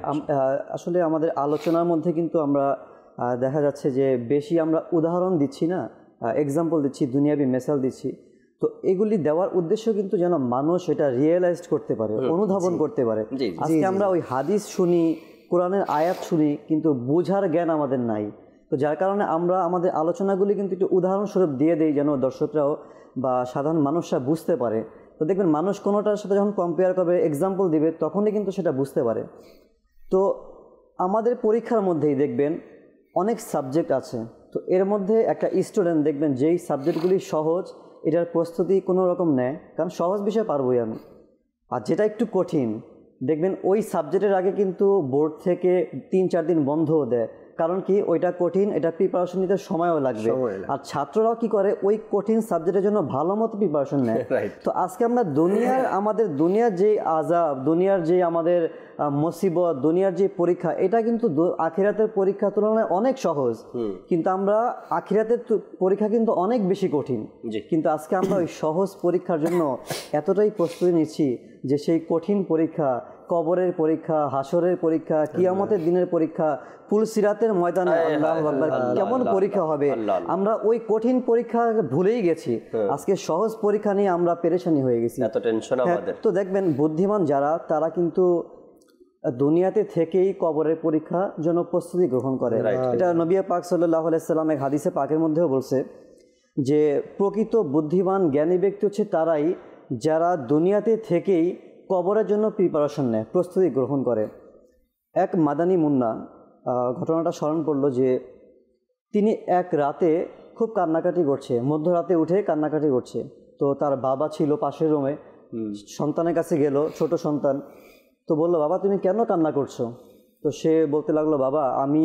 S4: আসলে আমাদের আলোচনার মধ্যে কিন্তু আমরা দেখা যাচ্ছে যে বেশি আমরা উদাহরণ দিচ্ছি না, এক্সাম্পল দিচ্ছি, দুনিয়াবি মেসাল দিচ্ছি। তো এগুলি দেওয়ার উদ্দেশ্য কিন্তু যেন মানুষ এটা রিয়েলাইজ করতে পারে, অনুধাবন করতে পারে। আজকে আমরা ওই হাদিস শুনি, কোরআনের আয়াত শুনি, কিন্তু বোঝার জ্ঞান আমাদের নাই। তো যার কারণে আমরা আমাদের আলোচনাগুলি কিন্তু একটু উদাহরণস্বরূপ দিয়ে দেই, যেন দর্শকরাও বা সাধারণ মানুষরা বুঝতে পারে। তো দেখবেন মানুষ কোনোটার সাথে যখন কম্পেয়ার করবে, এক্সাম্পল দিবে, তখনই কিন্তু সেটা বুঝতে পারে। তো আমাদের পরীক্ষার মধ্যেই দেখবেন অনেক সাবজেক্ট আছে। তো এর মধ্যে একটা স্টুডেন্ট দেখবেন যেই সাবজেক্টগুলি সহজ, এটার প্রস্তুতি কোনো রকম নেয়, কারণ সহজ বিষয় পারবই আমি। আর যেটা একটু কঠিন, দেখবেন ওই সাবজেক্টের আগে কিন্তু বোর্ড থেকে 3-4 দিন বন্ধও দেয়। কারণ কি, ওইটা কঠিন, এটা প্রিপারেশন নিতে সময়ও লাগবে। আর ছাত্ররাও কি করে, ওই কঠিন সাবজেক্টের জন্য ভালো মতো প্রিপারেশন নেয়। তো আজকে আমরা আমাদের দুনিয়ার যে আযাব, দুনিয়ার যে আমাদের মুসিবত, দুনিয়ার যে পরীক্ষা, এটা কিন্তু আখিরাতের পরীক্ষার তুলনায় অনেক সহজ, কিন্তু আমরা আখিরাতের পরীক্ষা কিন্তু অনেক বেশি কঠিন। কিন্তু আজকে আমরা ওই সহজ পরীক্ষার জন্য এতটাই প্রস্তুতি নিচ্ছি যে সেই কঠিন পরীক্ষা, কবরের পরীক্ষা, হাসরের পরীক্ষা, কিয়ামতের দিনের পরীক্ষা, পুলসিরাতের ময়দানে আল্লাহু আকবার কেমন পরীক্ষা হবে, আমরা ওই কঠিন পরীক্ষা ভুলেই গেছি। আজকে সহজ পরীক্ষা নিয়ে আমরা পেরেশানি হয়ে গেছি, এত টেনশন আমাদের। তো দেখবেন বুদ্ধিমান যারা, তারা কিন্তু দুনিয়াতে থেকেই কবরের পরীক্ষার জন্য প্রস্তুতি গ্রহণ করে। এটা নবী পাক সাল্লাল্লাহু আলাইহি সাল্লাম এক হাদিসে পাকের মধ্যেও বলছে যে প্রকৃত বুদ্ধিমান জ্ঞানী ব্যক্তি হচ্ছে তারাই যারা দুনিয়াতে থেকেই কবরের জন্য প্রিপারেশন নেয়, প্রস্তুতি গ্রহণ করে। এক মাদানী মুন্না, ঘটনাটা স্মরণ পড়লো যে তিনি এক রাতে খুব কান্নাকাটি করছে, মধ্যরাতে উঠে কান্নাকাটি করছে। তো তার বাবা ছিল পাশের রুমে, সন্তানের কাছে গেল, ছোট সন্তান। তো বললো, বাবা তুমি কেন কান্না করছো? তো সে বলতে লাগলো, বাবা আমি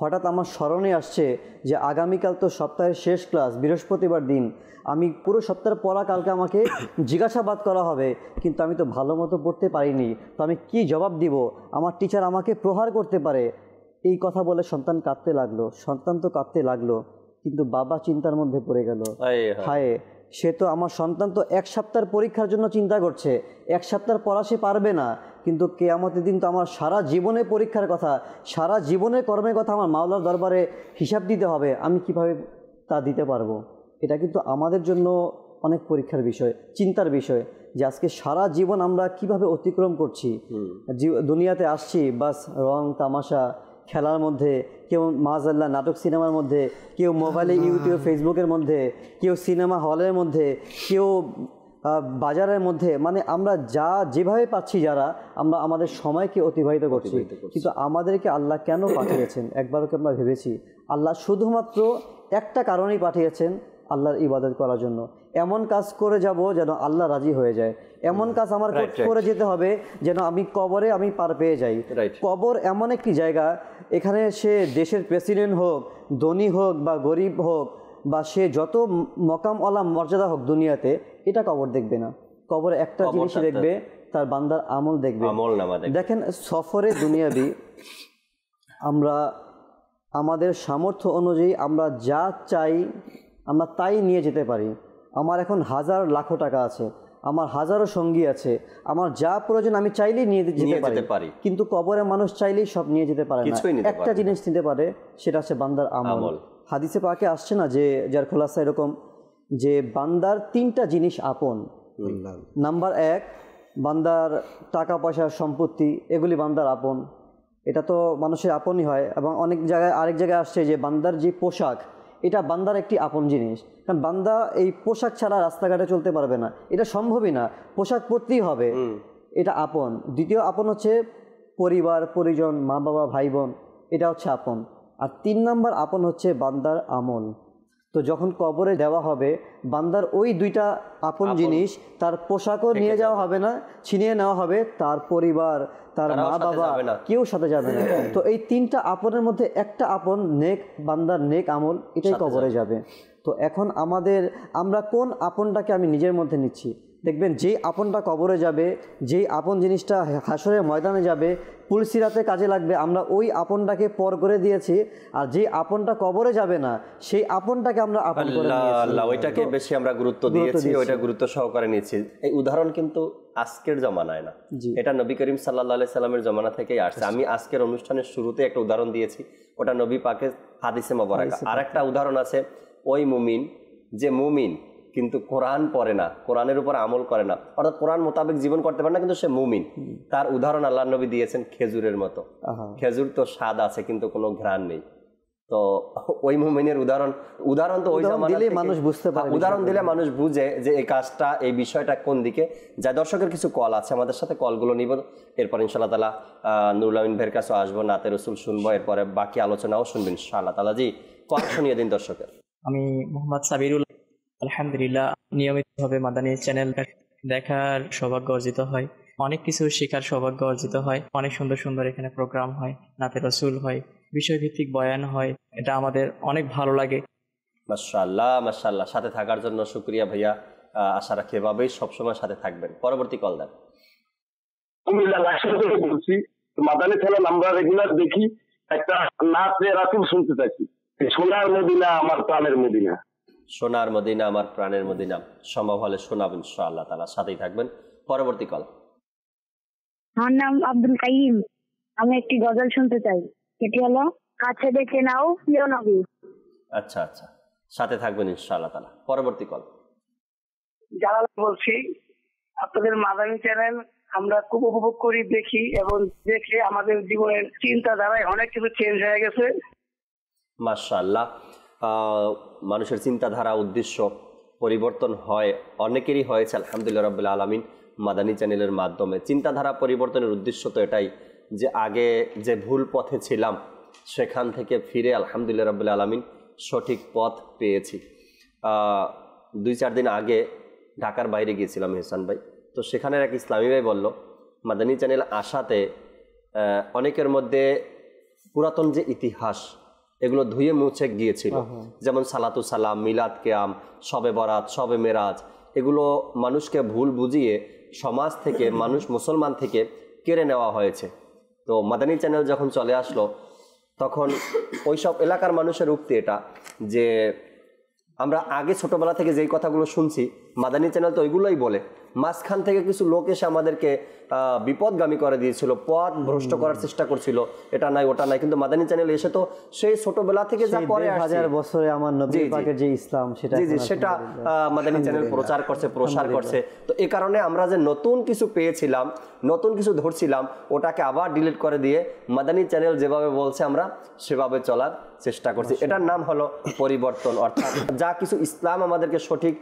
S4: হঠাৎ আমার স্মরণে আসছে যে আগামীকাল তো সপ্তাহের শেষ ক্লাস, বৃহস্পতিবার দিন, আমি পুরো সপ্তাহের পড়া কালকে আমাকে জিজ্ঞাসাবাদ করা হবে, কিন্তু আমি তো ভালো মতো পড়তে পারিনি, তো আমি কি জবাব দিব? আমার টিচার আমাকে প্রহার করতে পারে। এই কথা বলে সন্তান কাঁদতে লাগলো। সন্তান তো কাঁদতে লাগলো, কিন্তু বাবা চিন্তার মধ্যে পড়ে গেল, হায় সে তো, আমার সন্তান তো 1 সপ্তাহের পরীক্ষার জন্য চিন্তা করছে, 1 সপ্তাহ পড়া সে পারবে না, কিন্তু কিয়ামতের দিন তো আমার সারা জীবনের পরীক্ষার কথা, সারা জীবনের কর্মের কথা আমার মাওলার দরবারে হিসাব দিতে হবে, আমি কিভাবে তা দিতে পারবো? এটা কিন্তু আমাদের জন্য অনেক পরীক্ষার বিষয়, চিন্তার বিষয়, যে আজকে সারা জীবন আমরা কিভাবে অতিক্রম করছি। দুনিয়াতে আসছি বাস রং তামাশা, খেলার মধ্যে, কেউ মাযাল্লাহ নাটক সিনেমার মধ্যে, কেউ মোবাইলে ইউটিউব ফেসবুকের মধ্যে, কেউ সিনেমা হলের মধ্যে, কেউ বাজারের মধ্যে, মানে আমরা যেভাবে পাচ্ছি, যারা আমরা আমাদের সময়কে অতিবাহিত করছি। কিন্তু আমাদেরকে আল্লাহ কেন পাঠিয়েছেন একবারও কি আমরা ভেবেছি? আল্লাহ শুধুমাত্র একটা কারণেই পাঠিয়েছেন, আল্লাহর ইবাদত করার জন্য, এমন কাজ করে যাব যেন আল্লাহ রাজি হয়ে যায়, এমন কাজ আমার করে যেতে হবে যেন আমি কবরে আমি পার পেয়ে যাই। কবর এমন একটি জায়গা, এখানে সে দেশের প্রেসিডেন্ট হোক, ধনী হোক বা গরিব হোক, বা সে যত মকাম আলা মর্যাদা হোক দুনিয়াতে, এটা কবর দেখবে না। কবরে একটা জিনিস দেখবে, তার বান্দার আমল দেখবে। দেখেন সফরে দুনিয়াবি আমরা আমাদের সামর্থ্য অনুযায়ী আমরা যা চাই আমরা তাই নিয়ে যেতে পারি। আমার এখন হাজার লাখো টাকা আছে, আমার হাজারো সঙ্গী আছে, আমার যা প্রয়োজন আমি চাইলেই নিয়ে যেতে পারি, কিন্তু কবরে মানুষ চাইলেই সব নিয়ে যেতে পারে না। একটা জিনিস নিতে পারে, সেটা হচ্ছে বান্দার আমল। হাদিসে পাকে আসছে না যে যার খোলাসা এরকম যে বান্দার 3টা জিনিস আপন। নাম্বার 1, বান্দার টাকা পয়সা সম্পত্তি, এগুলি বান্দার আপন, এটা তো মানুষের আপনই হয়। এবং অনেক জায়গায় আরেক জায়গায় আসছে যে বান্দার যে পোশাক, এটা বান্দার একটি আপন জিনিস, কারণ বান্দা এই পোশাক ছাড়া রাস্তাঘাটে চলতে পারবে না, এটা সম্ভবই না, পোশাক পরতেই হবে, এটা আপন। দ্বিতীয় আপন হচ্ছে পরিবার পরিজন, মা বাবা ভাই বোন, এটা হচ্ছে আপন। আর 3 নম্বর আপন হচ্ছে বান্দার আমল। তো যখন কবরে দেওয়া হবে, বান্দার ওই 2টা আপন জিনিস, তার পোশাকও নিয়ে যাওয়া হবে না, ছিনিয়ে নেওয়া হবে, তার পরিবার, তার মা বাবা কেউ সাথে যাবে না। তো এই 3টা আপনের মধ্যে একটা আপন নেক, বান্দার নেক আমল, এটাই কবরে যাবে। তো এখন আমরা কোন আপনটাকে আমি নিজের মধ্যে নিচ্ছি? দেখবেন যেই আপনটা কবরে যাবে, যেই আপন জিনিসটা হাসরের ময়দানে যাবে, পুলসিরাতে কাজে লাগবে, আমরা ওই আপনটাকে পর করে দিয়েছি। আর যে আপনটা কবরে যাবে না, সেই আপনটাকে আমরা আপন করে নিয়েছি,
S2: ওইটাকে বেশি আমরা গুরুত্ব দিয়েছি, ওইটা গুরুত্ব সহকারে নিয়েছি। এই উদাহরণ কিন্তু আজকের জমানায় না, এটা নবী করিম সাল্লাল্লাহু আলাইহি সাল্লামের জমানা থেকেই আসছে। আমি আজকের অনুষ্ঠানের শুরুতে একটা উদাহরণ দিয়েছি, ওটা নবী পাকের হাদিসে মোবারক। আরেকটা উদাহরণ আছে, ওই মুমিন যে মুমিন কিন্তু কোরআন পড়ে না, কোরআনের উপর আমল করে না, অর্থাৎ কোরআন মোতাবেক জীবন করতে পারে না, কিন্তু সে মুমিন। তার উদাহরণ আল্লাহ নবী দিয়েছেন খেজুরের মতো। খেজুর তো স্বাদ আছে কিন্তু কোনো ঘ্রাণ নেই। তো ওই মুমিনের উদাহরণ তো ওই
S4: মানুষ বুঝতে পারে,
S2: উদাহরণ দিলে মানুষ বুঝে যে এই কাজটা, এই বিষয়টা কোন দিকে যায়। দর্শকের কিছু কল আছে, আমাদের সাথে কলগুলো নিব, এরপর ইনশাআল্লাহ তাআলা নুরুল আমিন ভাইয়ের কাছে আসবো, নাতে রসুল শুনবো, এরপরে বাকি আলোচনাও শুনবেন ইনশাআল্লাহ তাআলা। জি, কল শুনিয়ে দিন দর্শকের।
S6: আমি মোহাম্মদ সাবিরুল, আলহামদুলিল্লাহ নিয়মিতভাবে মাদানী চ্যানেল দেখার সৌভাগ্য অর্জিত হয়, অনেক কিছু শেখার সৌভাগ্য অর্জিত হয়, অনেক সুন্দর সুন্দর এখানে প্রোগ্রাম হয়, নাতে রসুল হয়, বিষয়ভিত্তিক বয়ান হয়, এটা আমাদের অনেক ভালো লাগে।
S2: মাশাআল্লাহ মাশাআল্লাহ, সাথে থাকার জন্য শুকরিয়া ভাইয়া, আশা রাখি এভাবেই সবসময় সাথে থাকবেন। পরবর্তী কল দেন।
S7: বলছি মাদানী চ্যানেল আমরা রেগুলার দেখি, একটা নাতে রাসূল শুনতে থাকি, সোনার মদিনা আমার প্রাণের মদিনা।
S2: সোনার মদিনা আমার প্রাণের মদিনা, সম্ভব হলে শোনাবেন ইনশাআল্লাহ তাআলা, সাথেই থাকবেন। পরবর্তী কল।
S8: আমার নাম আব্দুল কাইম, আমি একটি গজল শুনতে চাই, এটি হলো কাছে দেখে নাও প্রিয় নবী।
S2: আচ্ছা আচ্ছা, সাথে থাকবেন ইনশাআল্লাহ তাআলা। পরবর্তী কল।
S9: জালাল বলছি, আপনাদের মাদানী চ্যানেল আমরা খুব উপভোগ করি, দেখি, এবং দেখে আমাদের জীবনের চিন্তাধারায় অনেক কিছু চেঞ্জ হয়ে গেছে।
S2: মাশাআল্লাহ, মানুষের চিন্তাধারা, উদ্দেশ্য পরিবর্তন হয়, অনেকেরই হয়েছে আলহামদুলিল্লাহ রাব্বিল আলামিন মাদানী চ্যানেলের মাধ্যমে। চিন্তাধারা পরিবর্তনের উদ্দেশ্য তো এটাই যে আগে যে ভুল পথে ছিলাম সেখান থেকে ফিরে আলহামদুলিল্লাহ রাব্বিল আলামিন সঠিক পথ পেয়েছি। 2-4 দিন আগে ঢাকার বাইরে গিয়েছিলাম হেসান ভাই, তো সেখানের এক ইসলামী ভাই বলল মাদানী চ্যানেল আসাতে অনেকের মধ্যে পুরাতন যে ইতিহাস এগুলো ধুয়ে মুছে গিয়েছিল, যেমন সালাতু সালাম, মিলাদ কিয়াম, শবে বরাত, শবে মেরাজ, এগুলো মানুষকে ভুল বুঝিয়ে সমাজ থেকে, মানুষ মুসলমান থেকে কেড়ে নেওয়া হয়েছে। তো মাদানী চ্যানেল যখন চলে আসলো তখন ওইসব এলাকার মানুষের উক্তি এটা যে আমরা আগে ছোটবেলা থেকে যেই কথাগুলো শুনছি মাদানী চ্যানেল তো ওইগুলোই বলে, মাঝখান থেকে কিছু লোক এসে আমাদেরকে বিপদগামী করে দিয়েছিল, পথ ভ্রষ্ট করার চেষ্টা করছিল, এটা নাই ওটা নাই, কিন্তু মাদানী চ্যানেল এসে তো সেই ছোটবেলা থেকে যা পরে
S4: 1000 বছরে আমার নবী পাকের যে ইসলাম
S2: সেটা মাদানী চ্যানেল প্রচার করছে, প্রসার করছে। তো এই কারণে আমরা যে নতুন কিছু পেয়েছিলাম, নতুন কিছু ধরছিলাম, ওটাকে আবার ডিলিট করে দিয়ে মাদানী চ্যানেল যেভাবে বলছে আমরা সেভাবে চলার চেষ্টা করছি। এটার নাম হলো পরিবর্তন, অর্থাৎ যা কিছু ইসলাম আমাদেরকে সঠিক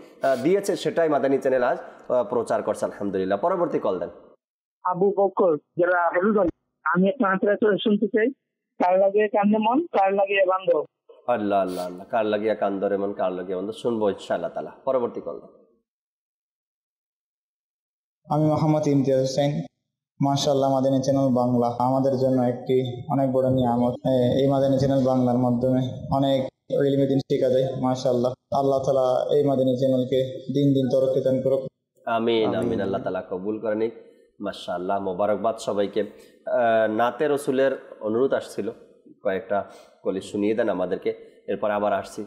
S2: দিয়েছে সেটাই মাদানী চ্যানেল আজ প্রচার করছে আলহামদুলিল্লাহ। পরবর্তী কল দেন।
S9: আবু বকর, যারা আমি একটা আন্তর্জাতিক শুনতে চাই, কার লাগে কান্দে মন, কার লাগে বান্ধব।
S2: আল্লাহ আল্লাহ আল্লাহ, কার লাগিয়া কান্দর এমন কার লাগিয়া বন্ধ, শুনবো ইনশাআল্লাহ তাআলা পরবর্তী কল।
S10: আমি মোহাম্মদ ইমতিয়াজ হোসেন। মাশাআল্লাহ, মাদানী চ্যানেল বাংলা আমাদের জন্য একটি অনেক বড় নিয়ামত। এই মাদানী চ্যানেল বাংলার মাধ্যমে অনেক ইলমে দ্বীন শেখা যায়। মাশাআল্লাহ, আল্লাহ তাআলা এই মাদানী চ্যানেলকে দিন দিন তরক্কি দান করুক।
S2: আমিন আমিন, আল্লাহ তাআলা কবুল করে নিক। মাশাআল্লাহ, মোবারকবাদ সবাইকে। নাতে রসুলের অনুরোধ আসছিল, কয়েকটা কলি শুনিয়ে দেন আমাদেরকে, এরপর আবার আসছি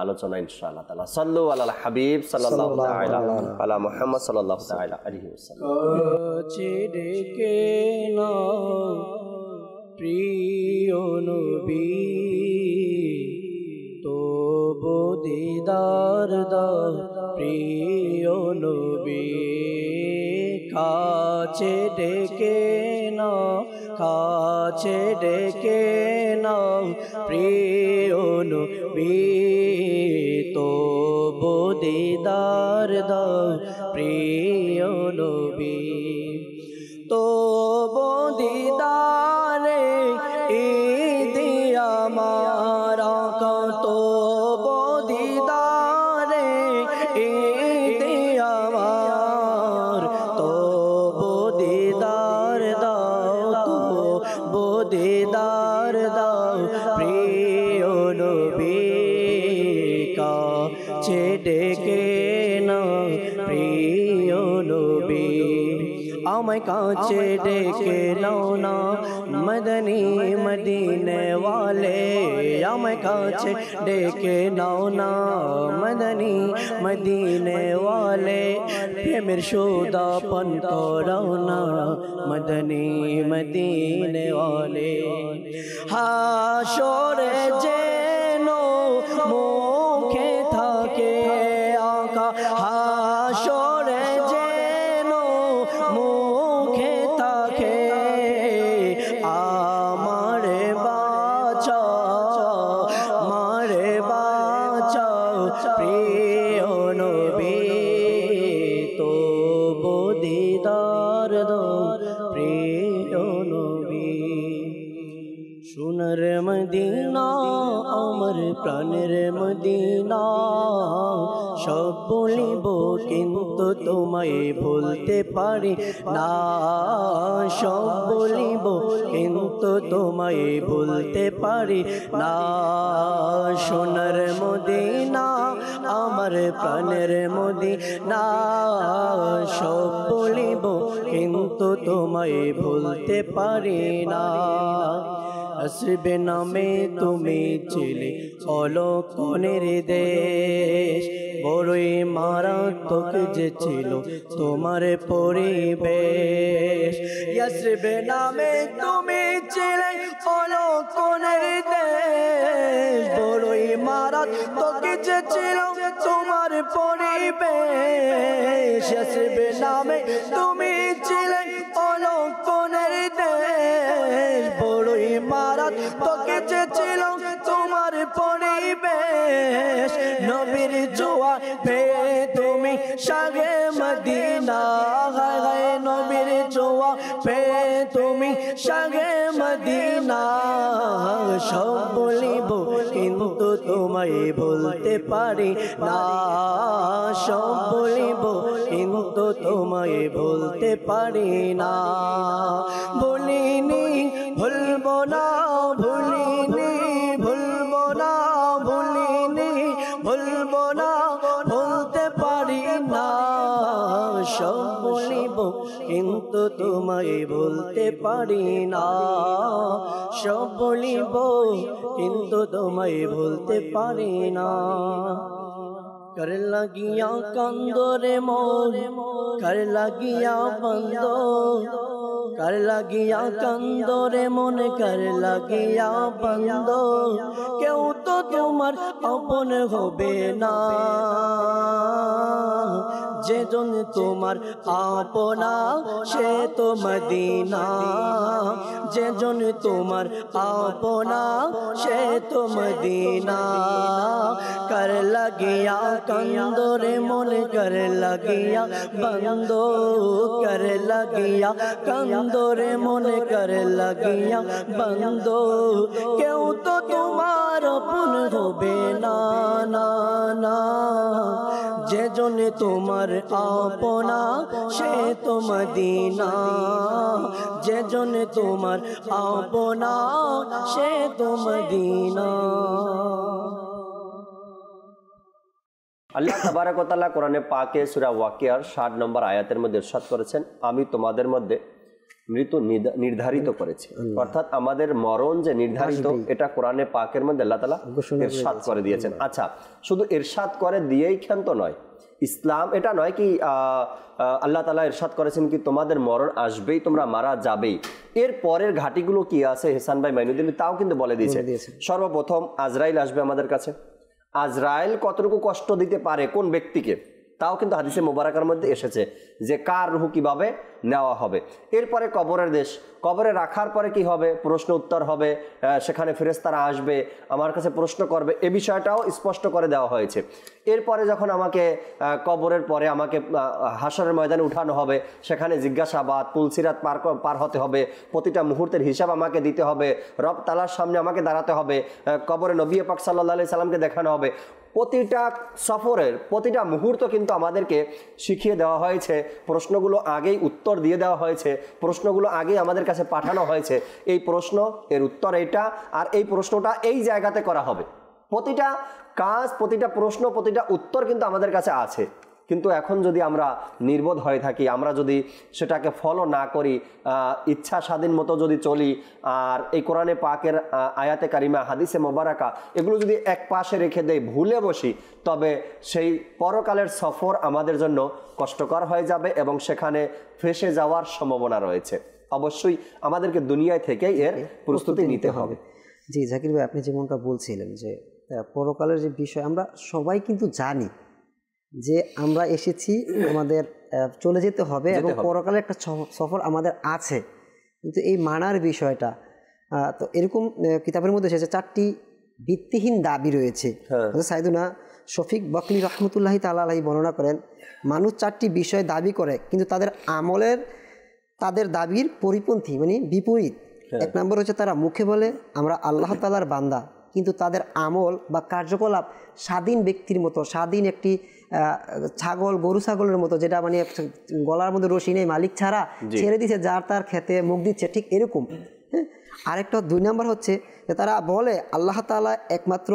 S2: আলোচনা ইনশাআল্লাহ তাআলা। সাল্লু আলাল হাবিব সাল্লাল্লাহু তাআলা আলা মুহাম্মদ সাল্লাল্লাহু তাআলা আলাইহি ওয়াসাল্লাম।
S3: কাছে ডেকে নাও প্রিয় নবী, তবু দিদার দাও প্রিয় নবী। কাছে ডেকে নাও, কাছে ডেকে নাও প্রিয় নবী, তবু দিদার দাও প্রিয় নবী। তবু দিদারে ঈদে আমার আকা, তবু দিদারে ঈদে আমার, তবু দিদার দাও, তবু দিদার দাও প্রিয় নবী। কাছে ডেকে নাও প্রিয় নবী, আমায় কাছে ডেকে নাও না মদনী মদিনে ওয়ালে, আমায় কাছে ডেকে নাও না মদনী মদিনে ওয়ালে। প্রেমের সৌদাপন করাও না মদনী মদিনে ওয়ালে। হাশরে যেন মুখে থাকে আকা, হাশরে যেন মুখে থাকে আমারে বাঁচাও, আমারে বাঁচাও প্রিয় নবী, তবু দিদার দাও প্রিয় নবী। সোনার মদিনা আমার প্রাণের মদিনা, সব বলিব কিন্তু তোমায় ভুলতে পারি না, সব বলিব কিন্তু তোমায় ভুলতে পারি না। সোনার মদিনা আমার প্রাণের মদিনা, সব বলিব কিন্তু তোমায় ভুলতে পারি না। আসবে নামে তুমি ছিলে অলক্ষণের দেশ, বড়ই মারাত্মক যে ছিল তোমার পরিবেশ। আসবে নামে তুমি ছিলে অলক্ষণের দেশ, বড়ই মারাত্মক যে ছিল তোমার পরিবেশ। আসবে নামে তুমি ছিলে অলক্ষণের দেশ, বড়ই মারাত্মক যে ছিল তোমার পরিবেশ। নবীর জোয়া পেয়ে তুমি শাগে মদিনা, গায়ে নবীর জোয়া পেয়ে তুমি শাগে মদিনা। সব বলিব কিন্তু তোমায় বলতে পারি না, সব বলিব কিন্তু তোমায় বলতে পারি না। বলিনি ভুলবো না, ভুলিনি ভুলবো না, ভুলিনি ভুলবো না, বলতে পারি না। সব বলিব কিন্তু তোমায় বলতে পারি না, সব বলিব কিন্তু তোমায় বলতে পারি না। कर लगिया कंदोरे मोर, कर लगिया बंदो, कर लगिया कंदोरे मन, कर लगिया बंदो। क्यों तो तुम्हार अपन होबे ना, যেজন তোমার আপনা সে তো মদিনা, যেজন তোমার আপনা সে তো মদিনা। कर लगिया कंदोरे मन कर लगिया बंदो, कर लगिया कंदोरे मन कर लगिया बंदो। क्यों तो तुम्हार अपन होबे ना ना ना, যেজন তোমার আপনা সে তো মদিনা, যেজন তোমার আপনা সে তো মদিনা।
S2: আল্লাহ তাবারক ওয়া তাআলা কোরআনে পাকে সূরা ওয়াকিয়ার 60 নম্বর আয়াতের মধ্যে ইরশাদ করেছেন, আমি তোমাদের মধ্যে মৃত্যু নির্ধারিত করেছি। অর্থাৎ আমাদের মরণ যে নির্ধারিত, এটা কোরআনে পাকের মধ্যে আল্লাহ তাআলা ইরশাদ করে দিয়েছেন। আচ্ছা, শুধু ইরশাদ করে দিয়েই ক্ষান্ত নয়, ইসলাম এটা নয় কি আল্লাহ তাআলা ইরশাদ করেছেন কি তোমাদের মরণ আসবেই, তোমরা মারা যাবেই। এর পরের ঘাটিগুলো কি আছে হেসান ভাই মাইনুদ্দিন তাও কিন্তু বলে দিয়েছে। সর্বপ্রথম আজরাইল আসবে আমাদের কাছে। আজরাইল কতটুকু কষ্ট দিতে পারে কোন ব্যক্তিকে, তাও কিন্তু হাদিসে মোবারকার মধ্যে এসেছে যে কার রূহ কিভাবে নেওয়া হবে। এরপরে কবরের দেশ, কবরে রাখার পরে কি হবে, প্রশ্ন উত্তর হবে, সেখানে ফেরেশতারা আসবে আমার কাছে প্রশ্ন করবে, এ বিষয়টাও স্পষ্ট করে দেওয়া হয়েছে। এরপরে যখন আমাকে কবরের পরে আমাকে হাসরের ময়দানে উঠানো হবে, সেখানে জিজ্ঞাসাবাদ, পুলসিরাত পার হতে হবে, প্রতিটা মুহূর্তের হিসাব আমাকে দিতে হবে, রব তাআলার সামনে আমাকে দাঁড়াতে হবে, কবরে নবী পাক সাল্লাল্লাহু আলাইহি সাল্লামকে দেখানো হবে। প্রতিটা সফরের প্রতিটা মুহূর্ত কিন্তু আমাদেরকে শিখিয়ে দেওয়া হয়েছে, প্রশ্নগুলো আগেই উত্তর দিয়ে দেওয়া হয়েছে, প্রশ্নগুলো আগেই আমাদের কাছে পাঠানো হয়েছে। এই প্রশ্ন এর উত্তর এইটা, আর এই প্রশ্নটা এই জায়গাতে করা হবে। প্রতিটা কাজ, প্রতিটা প্রশ্ন, প্রতিটা উত্তর কিন্তু আমাদের কাছে আছে। কিন্তু এখন যদি আমরা নির্বোধ হয়ে থাকি, আমরা যদি সেটাকে ফলো না করি, ইচ্ছা স্বাধীন মতো যদি চলি, আর এই কোরআনে পাকের আয়াতে কারিমা, হাদিসে মোবারকা এগুলো যদি এক পাশে রেখে দেই, ভুলে বসি, তবে সেই পরকালের সফর আমাদের জন্য কষ্টকর হয়ে যাবে এবং সেখানে ফেঁসে যাওয়ার সম্ভাবনা রয়েছে। অবশ্যই আমাদেরকে দুনিয়ায় থেকেই এর প্রস্তুতি নিতে হবে।
S5: জি জাকির ভাই, আপনি যেমনটা বলছিলেন যে পরকালের যে বিষয় আমরা সবাই কিন্তু জানি যে আমরা এসেছি, আমাদের চলে যেতে হবে এবং পরকালের একটা সফর আমাদের আছে, কিন্তু এই মানার বিষয়টা তো এরকম কিতাবের মধ্যে এসেছে 4টি ভিত্তিহীন দাবি রয়েছে। সাইদুনা শফিক বকলি রহমতুল্লাহি তাআলা আলাইহি বর্ণনা করেন, মানুষ 4টি বিষয় দাবি করে কিন্তু তাদের আমলের তাদের দাবির পরিপন্থী, মানে বিপরীত। 1 নম্বর হচ্ছে তারা মুখে বলে আমরা আল্লাহ তাআলার বান্দা, কিন্তু তাদের আমল বা কার্যকলাপ স্বাধীন ব্যক্তির মতো, স্বাধীন একটি ছাগল, গরু ছাগলের মতো, যেটা মানে গলার মধ্যে রশি নেই, মালিক ছাড়া ছেড়ে দিচ্ছে, যার তার খেতে মুখ দিচ্ছে, ঠিক এরকম। হ্যাঁ, আরেকটা 2 নম্বর হচ্ছে যে তারা বলে আল্লাহ তাআলা একমাত্র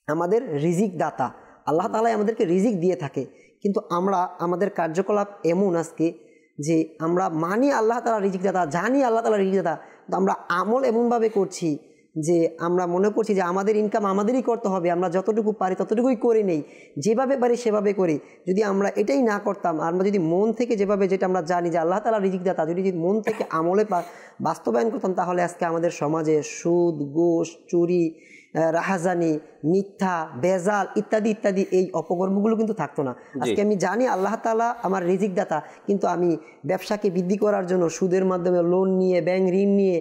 S5: আমাদের রিজিক দাতা, আল্লাহ তাআলা আমাদেরকে রিজিক দিয়ে থাকে, কিন্তু আমরা আমাদের কার্যকলাপ এমন আজকে যে আমরা মানি আল্লাহ তাআলা রিজিক দাতা, জানি আল্লাহ তাআলা রিজিক দাতা, কিন্তু আমরা আমল এমনভাবে করছি যে আমরা মনে করছি যে আমাদের ইনকাম আমাদেরই করতে হবে, আমরা যতটুকু পারি ততটুকুই করে নেই, যেভাবে পারি সেভাবে করি। যদি আমরা এটাই না করতাম, আমরা যদি মন থেকে যেভাবে, যেটা আমরা জানি যে আল্লাহ তাআলা রিজিক দাতা, যদি মন থেকে আমলে বাস্তবায়ন করতাম, তাহলে আজকে আমাদের সমাজে সুদ, ঘুষ, চুরি, রাহাজানি, মিথ্যা, বেজাল ইত্যাদি ইত্যাদি এই অপকর্মগুলো কিন্তু থাকতো না। আজকে আমি জানি আল্লাহ তাআলা আমার রিজিক দাতা, কিন্তু আমি ব্যবসাকে বৃদ্ধি করার জন্য সুদের মাধ্যমে লোন নিয়ে, ব্যাংক ঋণ নিয়ে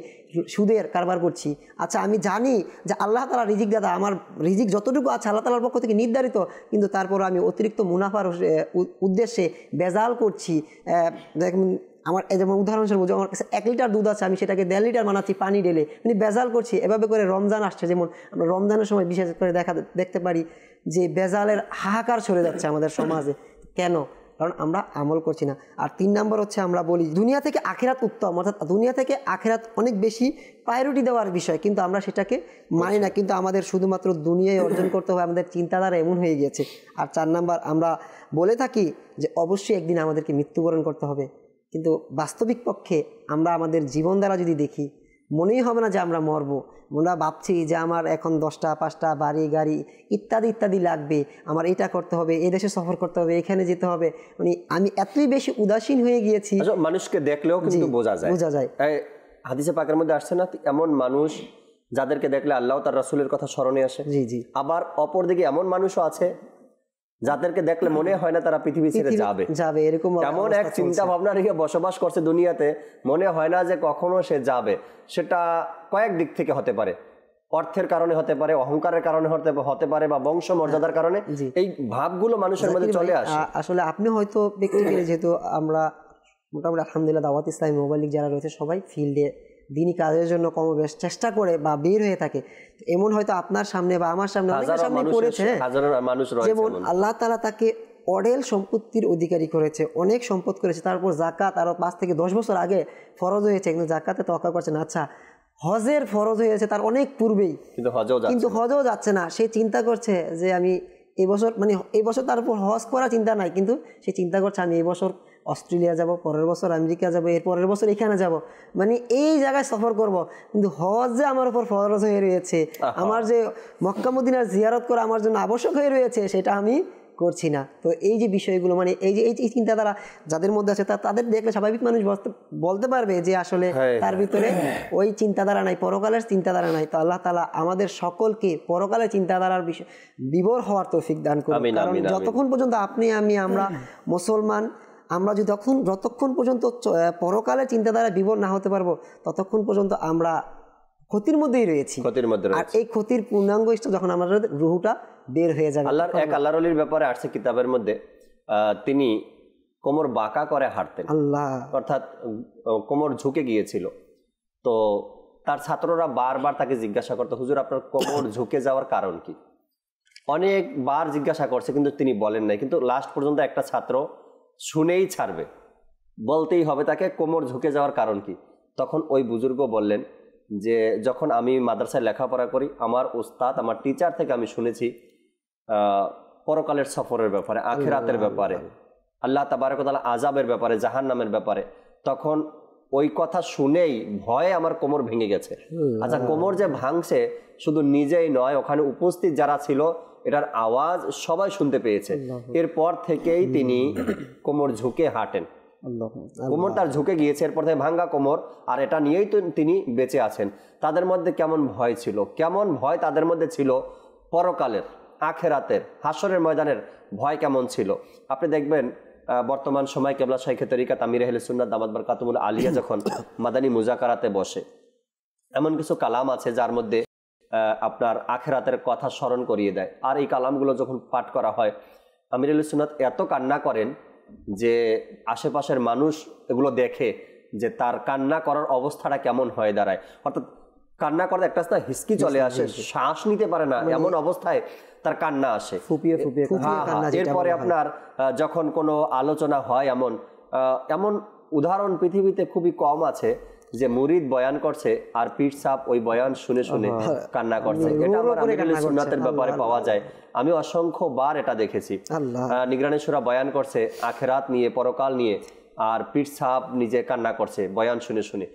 S5: সুদের কারবার করছি। আচ্ছা, আমি জানি যে আল্লাহ তাআলা রিজিক দাতা, আমার রিজিক যতটুকু আছে আল্লাহ তাআলার পক্ষ থেকে নির্ধারিত, কিন্তু তারপর আমি অতিরিক্ত মুনাফার উদ্দেশ্যে বেজাল করছি। দেখুন, আমার যেমন উদাহরণস্বরূপ, আমার কাছে 1 লিটার দুধ আছে, আমি সেটাকে 1.5 লিটার বানাচ্ছি পানি ঢেলে, মানে বেজাল করছি। এভাবে করে রমজান আসছে, যেমন আমরা রমজানের সময় বিশেষ করে দেখতে পারি যে বেজালের হাহাকার ছড়ে যাচ্ছে আমাদের সমাজে। কেন? কারণ আমরা আমল করছি না। আর 3 নম্বর হচ্ছে আমরা বলি দুনিয়া থেকে আখিরাত উত্তম, অর্থাৎ দুনিয়া থেকে আখিরাত অনেক বেশি প্রায়োরিটি দেওয়ার বিষয়, কিন্তু আমরা সেটাকে মানি না, কিন্তু আমাদের শুধুমাত্র দুনিয়ায় অর্জন করতে হবে, আমাদের চিন্তাধারা এমন হয়ে গিয়েছে। আর 4 নম্বর আমরা বলে থাকি যে অবশ্যই একদিন আমাদেরকে মৃত্যুবরণ করতে হবে, কিন্তু বাস্তবিক পক্ষে আমরা আমাদের জীবন দ্বারা যদি দেখি, মনেই হবে না যে আমরা মরব। আমরা ভাবছি যে আমার এখন 10টা 5টা বাড়ি গাড়ি ইত্যাদি ইত্যাদি লাগবে, আমার এটা করতে হবে, এই দেশে সফর করতে হবে, এখানে যেতে হবে, মানে আমি এতই বেশি উদাসীন হয়ে গিয়েছি।
S2: মানুষকে দেখলেও কিন্তু বোঝা যায়। হাদিসে পাকের মধ্যে আসছে না, এমন মানুষ যাদেরকে দেখলে আল্লাহ তার রাসূলের কথা স্মরণে আসে। আবার অপরদিকে এমন মানুষও আছে যাদেরকে দেখলে মনে হয় না তারা পৃথিবী ছেড়ে যাবে
S5: এরকম
S2: এমন এক চিন্তা ভাবনা নিয়ে বসবাস করছে দুনিয়াতে, মনে হয় না যে কখনো সে যাবে। সেটা কয়েক দিক থেকে হতে পারে, অর্থের কারণে হতে পারে, অহংকারের কারণে হতে পারে, বা বংশ মর্যাদার কারণে এই ভাবগুলো মানুষের মধ্যে চলে আসে।
S5: আসলে আপনি হয়তো ব্যক্তিগত, যেহেতু আমরা মোটামুটি আলহামদুলিল্লাহ দাওয়াত ইসলামী মোবাইল লীগ যারা রয়েছে সবাই ফিল্ডে দিনই কাজের জন্য কমবেশ চেষ্টা করে বা বের হয়ে থাকে, এমন হয়তো আপনার সামনে বা আমার সামনে অনেকের সামনে করেছে, যেমন আল্লাহ তাআলা তাকে অডেল সম্পত্তির অধিকারী করেছে, অনেক সম্পদ করেছে, তারপর জাকাত আরো 5 থেকে 10 বছর আগে ফরজ হয়েছে, কিন্তু জাকাতে তোয়াক্কা করছেন। আচ্ছা, হজের ফরজ হয়েছে তার অনেক পূর্বেই, কিন্তু হজও যাচ্ছে না। সে চিন্তা করছে যে আমি এই বছর, মানে এই বছর তার উপর হজ করার চিন্তা নাই, কিন্তু সে চিন্তা করছে আমি এই বছর অস্ট্রেলিয়া যাব, পরের বছর আমেরিকা যাব, এর পরের বছর এখানে যাব, মানে এই জায়গায় সফর করব, কিন্তু হজ যে আমার উপর ফরজ হয়ে রয়েছে, আমার যে মক্কা মদিনার জিয়ারত করা আমার জন্য আবশ্যক হয়ে রয়েছে, সেটা আমি করছি না। তো এই যে বিষয়গুলো, মানে এই চিন্তাধারা যাদের মধ্যে আছে তাদের দেখলে স্বাভাবিক মানুষ বলতে পারবে যে আসলে তার ভিতরে ওই চিন্তাধারা নাই, পরকালের চিন্তাধারা নাই। তো আল্লাহ তাআলা আমাদের সকলকে পরকালের চিন্তাধারার বিষয় বিবর হওয়ার তৌফিক দান করুন। কারণ যতক্ষণ পর্যন্ত আপনি আমি আমরা মুসলমান, আমরা যদি যতক্ষণ পর্যন্ত পরকালের চিন্তাধারা বিবর না হতে পারবো, ততক্ষণ পর্যন্ত আমরা ক্ষতির মধ্যেই রয়েছি। আর এই ক্ষতির পূর্ণাঙ্গ যখন আমাদের রুহটা বের হয়ে যাবে।
S2: আল্লাহর ওলির ব্যাপারে আসছে কিতাবের মধ্যে, তিনি কোমর বাঁকা করে হাঁটতেন, অর্থাৎ কোমর ঝুঁকে গিয়েছিল। তো তার ছাত্ররা বারবার তাকে জিজ্ঞাসা করতো, হুজুর আপনার কোমর ঝুঁকে যাওয়ার কারণ কি? অনেকবার জিজ্ঞাসা করছে, কিন্তু তিনি বলেন নাই। কিন্তু লাস্ট পর্যন্ত একটা ছাত্র শুনেই ছাড়বে, বলতেই হবে তাকে কোমর ঝুঁকে যাওয়ার কারণ কি। তখন ওই বুজুর্গ বললেন যে যখন আমি মাদ্রাসায় লেখাপড়া করি, আমার উস্তাদ, আমার টিচার থেকে আমি শুনেছি পরকালের সফরের ব্যাপারে, আখিরাতের ব্যাপারে, আল্লাহ তাবারক ওয়া তাআলা আযাবের ব্যাপারে, জাহান্নামের ব্যাপারে। তখন ওই কথা শুনেই ভয়ে আমার কোমর ভেঙে গেছে। আচ্ছা, কোমর যে ভাঙছে শুধু নিজেই নয়, ওখানে উপস্থিত যারা ছিল এটার আওয়াজ সবাই শুনতে পেয়েছে। এরপর থেকেই তিনি কোমর ঝুঁকে হাঁটেন, কোমর তার ঝুঁকে গিয়েছে, এরপর থেকে ভাঙ্গা কোমর, আর এটা নিয়েই তো তিনি বেঁচে আছেন। তাদের মধ্যে কেমন ভয় ছিল, কেমন ভয় তাদের মধ্যে ছিল পরকালের, আখেরাতের, হাসরের ময়দানের ভয় কেমন ছিল। আপনি দেখবেন বর্তমান সময় কেবলা শাইখে তরিকাত আমির আহলে সুন্নাত দামাত বারকাতুহুল আলিয়া যখন মাদানী মুজাকারাতে বসে, এমন কিছু কালাম আছে যার মধ্যে আপনার আখেরাতের কথা স্মরণ করিয়ে দেয়। আর এই কালামগুলো যখন পাঠ করা হয়, আমির আহলে সুন্নাত এত কান্না করেন যে আশেপাশের মানুষ এগুলো দেখে যে তার কান্না করার অবস্থাটা কেমন হয়ে দাঁড়ায়। অর্থাৎ কান্না করতে একটা হিসকি চলে আসে, শ্বাস নিতে পারে না, এমন অবস্থায় তার কান্না আসে। এরপরে আপনার যখন কোনো আলোচনা হয়, এমন উদাহরণ পৃথিবীতে খুবই কম আছে যে মুরিদ বয়ান করছে আর পীর সাহেব ওই বয়ান শুনে শুনে কান্না করছে। এটা আমার আমিরুল সুন্নাতের ব্যাপারে পাওয়া যায়। আমি অসংখ্য বার এটা দেখেছি। নিগরানি সূরা বয়ান করছে আখিরাত নিয়ে, পরকাল নিয়ে, আর পীর সাহেব নিজে কান্না করছে বয়ান শুনে শুনে।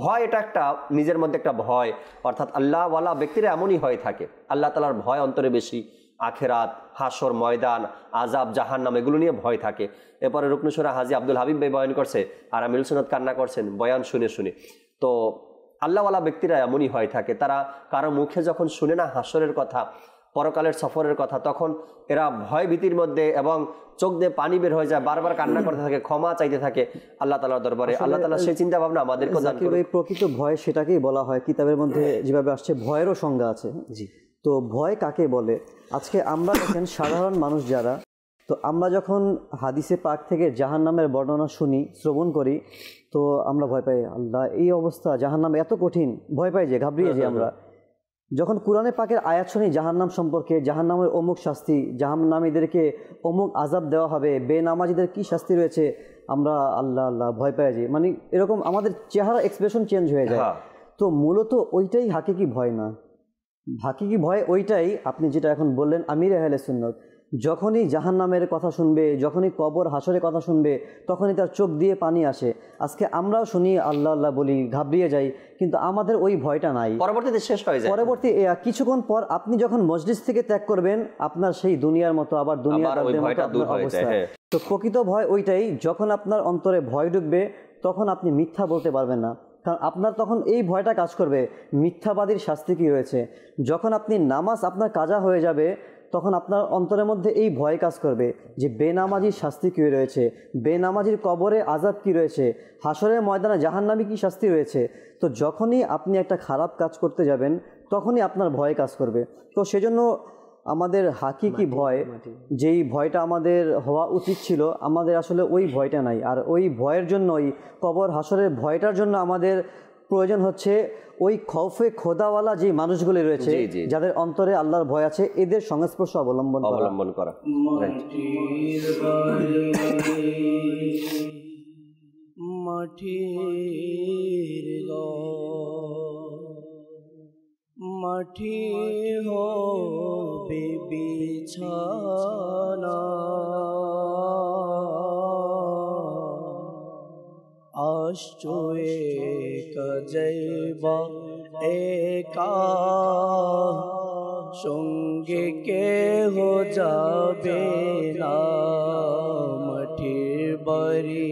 S2: ভয়, এটা একটা নিজের মধ্যে একটা ভয়, অর্থাৎ আল্লাহওয়ালা ব্যক্তিরা এমনই হয়ে থাকে, আল্লাহ তাআলার ভয় অন্তরে বেশি, আখেরাত, হাসর ময়দান, আযাব, জাহান্নাম এগুলো নিয়ে ভয় থাকে। এরপরে রুকনে সূরা হাজী আব্দুল হাবিব ভাই বয়ান করছে আর আমিরুল সুন্নাত কান্না করছেন বয়ান শুনে শুনে। তো আল্লাহওয়ালা ব্যক্তিরা এমনই হয়ে থাকে, তারা কারো মুখে যখন শুনে না হাসরের কথা, পরকালের সফরের কথা, তখন এরা ভয় ভীতির মধ্যে এবং চোখ দিয়ে পানি বের হয়ে যায়, বারবার কান্না করতে থাকে, ক্ষমা চাইতে থাকে আল্লাহ তাআলার দরবারে। আল্লাহ তাআলা সেই চিন্তা ভাবনা আমাদেরকে দান করুন।
S4: প্রকৃত ভয় সেটাকেই বলা হয়, কিতাবের মধ্যে যেভাবে আসছে ভয়েরও সংজ্ঞা আছে। জি, তো ভয় কাকে বলে? আজকে আমরা দেখেন সাধারণ মানুষ যারা, তো আমরা যখন হাদিসে পাক থেকে জাহান্নামের বর্ণনা শুনি, শ্রবণ করি, তো আমরা ভয় পাই, আল্লাহ এই অবস্থা, জাহান্নাম এত কঠিন, ভয় পাই, যে ঘাবড়িয়ে যাই আমরা। যখন কোরআনে পাকের আয়াত শুনি জাহান্নাম সম্পর্কে, জাহান্নামের অমুক শাস্তি, জাহান্নামীদেরকে অমুক আযাব দেওয়া হবে, বেনামাজিদের কি শাস্তি রয়েছে, আমরা আল্লাহ আল্লাহ ভয় পাই যে, মানে এরকম আমাদের চেহারা এক্সপ্রেশন চেঞ্জ হয়ে যায়। তো মূলত ওইটাই হাকিকি ভয় না। হাকিকি ভয় ওইটাই আপনি যেটা এখন বললেন, আমির আহলে সুন্নাত যখনই জাহান্নামের কথা শুনবে, যখনই কবর হাসরের কথা শুনবে, তখনই তার চোখ দিয়ে পানি আসে। আজকে আমরাও শুনি আল্লাহ আল্লাহ বলি, ঘাবড়িয়ে যাই, কিন্তু আমাদের ওই ভয়টা নাই।
S2: পরবর্তীতে শেষ হয়ে যায়।
S4: পরবর্তী কিছুক্ষণ পর আপনি যখন মজলিস থেকে ত্যাগ করবেন, আপনার সেই দুনিয়ার মতো আবার দুনিয়ার অবস্থা। তো প্রকৃত ভয় ওইটাই, যখন আপনার অন্তরে ভয় ঢুকবে তখন আপনি মিথ্যা বলতে পারবেন না, কারণ আপনার তখন এই ভয়টা কাজ করবে মিথ্যাবাদীর শাস্তি কী রয়েছে। যখন আপনি নামাজ আপনার কাজা হয়ে যাবে, তখন আপনার অন্তরের মধ্যে এই ভয় কাজ করবে যে বেনামাজির শাস্তি কী রয়েছে, বেনামাজির কবরে আযাব কী রয়েছে, হাসরের ময়দানে জাহান্নামী কী শাস্তি রয়েছে। তো যখনই আপনি একটা খারাপ কাজ করতে যাবেন তখনই আপনার ভয় কাজ করবে। তো সেজন্য আমাদের হাকিকি ভয়, যেই ভয়টা আমাদের হওয়া উচিত ছিল, আমাদের আসলে ওই ভয়টা নাই। আর ওই ভয়ের জন্যই কবর হাসরের ভয়টার জন্য আমাদের প্রয়োজন হচ্ছে ওই খৌফে খোদাওয়ালা যে মানুষগুলি রয়েছে, যাদের অন্তরে আল্লাহর ভয় আছে, এদের সংস্পর্শ অবলম্বন করা।
S3: মাটি হবে বিছানা, আসছো একা যাইবা একা, সঙ্গে কেহ যাবে না। মাটির বাড়ি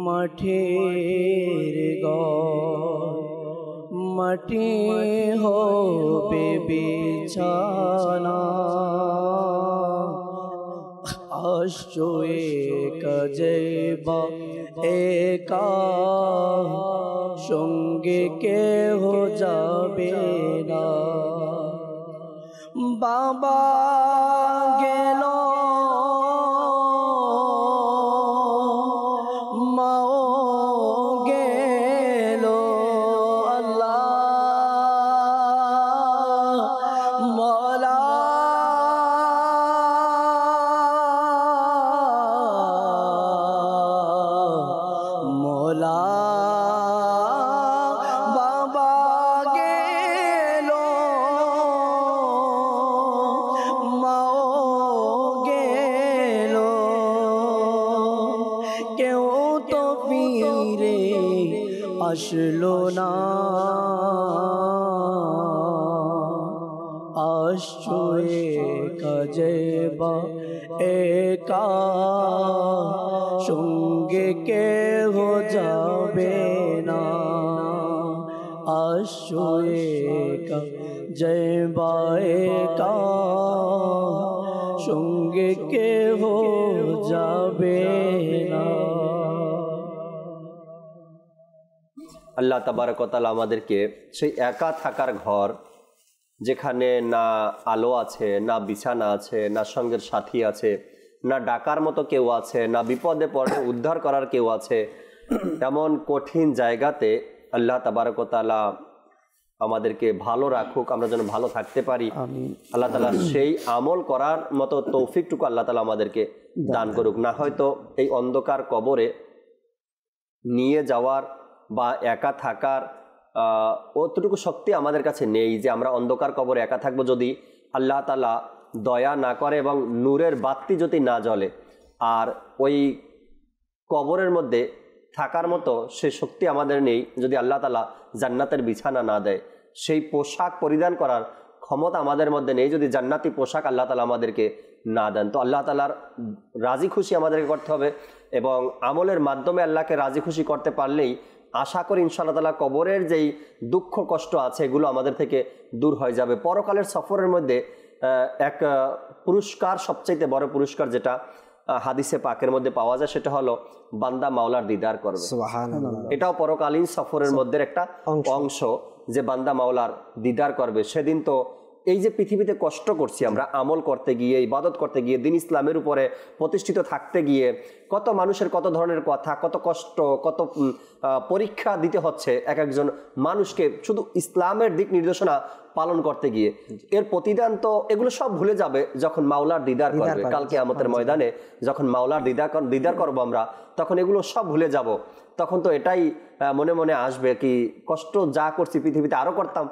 S3: মাটির ঘর, মাটি হবে বিছানা, আসছো একা যাইবা একা, সঙ্গে কেহ যাবে না। বাবা গেল মাও গেল, আল্লাহ মওলা মওলা, বাবা গেল মাও গেল, কেউ তো ফিরে আসলো না। আসছো একা যাইবা একা, সঙ্গে কেহ যাবে না। আসছো একা যাইবা একা, সঙ্গে কেহ যাবে না।
S2: আল্লাহ তাবারক ওয়া তাআলা আমাদেরকে সেই একা থাকার ঘর, যেখানে না আলো আছে, না বিছানা আছে, না সঙ্গের সাথী আছে, না ডাকার মতো কেউ আছে, না বিপদে পড়লে উদ্ধার করার কেউ আছে, এমন কঠিন জায়গাতে আল্লাহ তাবারক ওয়া তাআলা আমাদেরকে ভালো রাখুক, আমরা যেন ভালো থাকতে পারি। আল্লাহ তাআলা সেই আমল করার মতো তৌফিকটুকু আল্লাহ তাআলা আমাদেরকে দান করুক। না হয়তো এই অন্ধকার কবরে নিয়ে যাওয়ার বা একা থাকার অতটুকু শক্তি আমাদের কাছে নেই যে আমরা অন্ধকার কবরে একা থাকবো যদি আল্লাহ তাআলা দয়া না করে এবং নূরের বাতি যদি না জ্বলে। আর ওই কবরের মধ্যে থাকার মতো সে শক্তি আমাদের নেই যদি আল্লাহ তাআলা জান্নাতের বিছানা না দেয়, সেই পোশাক পরিধান করার ক্ষমতা আমাদের মধ্যে নেই যদি জান্নাতি পোশাক আল্লাহ তাআলা আমাদেরকে না দেন। তো আল্লাহ তাআলার রাজি খুশি আমাদেরকে করতে হবে এবং আমলের মাধ্যমে আল্লাহকে রাজি খুশি করতে পারলেই আশা করি ইনশাআল্লাহ তাআলা কবরের যেই দুঃখ কষ্ট আছে এগুলো আমাদের থেকে দূর হয়ে যাবে। পরকালের সফরের মধ্যে এক পুরস্কার, সবচাইতে বড় পুরস্কার যেটা হাদিসে পাকের মধ্যে পাওয়া যায় সেটা হলো বান্দা মাওলার দিদার করবে। এটাও পরকালীন সফরের মধ্যে একটা অংশ যে বান্দা মাওলার দিদার করবে। সেদিন তো এই যে পৃথিবীতে কষ্ট করছি আমরা আমল করতে গিয়ে, ইবাদত করতে গিয়ে, দিন ইসলামের উপরে প্রতিষ্ঠিত থাকতে গিয়ে কত মানুষের কত ধরনের কথা, কত কষ্ট, কত পরীক্ষা দিতে হচ্ছে এক একজন মানুষকে শুধু ইসলামের দিক নির্দেশনা পালন করতে গিয়ে। এর প্রতিদান তো এগুলো সব ভুলে যাবে যখন মাওলার দিদার করবে। কালকে কিয়ামতের ময়দানে যখন মাওলার দিদার করবো আমরা, তখন এগুলো সব ভুলে যাব। তখন তো এটাই মনে মনে আসবে কি কষ্ট যা করছি পৃথিবীতে আরো করতাম,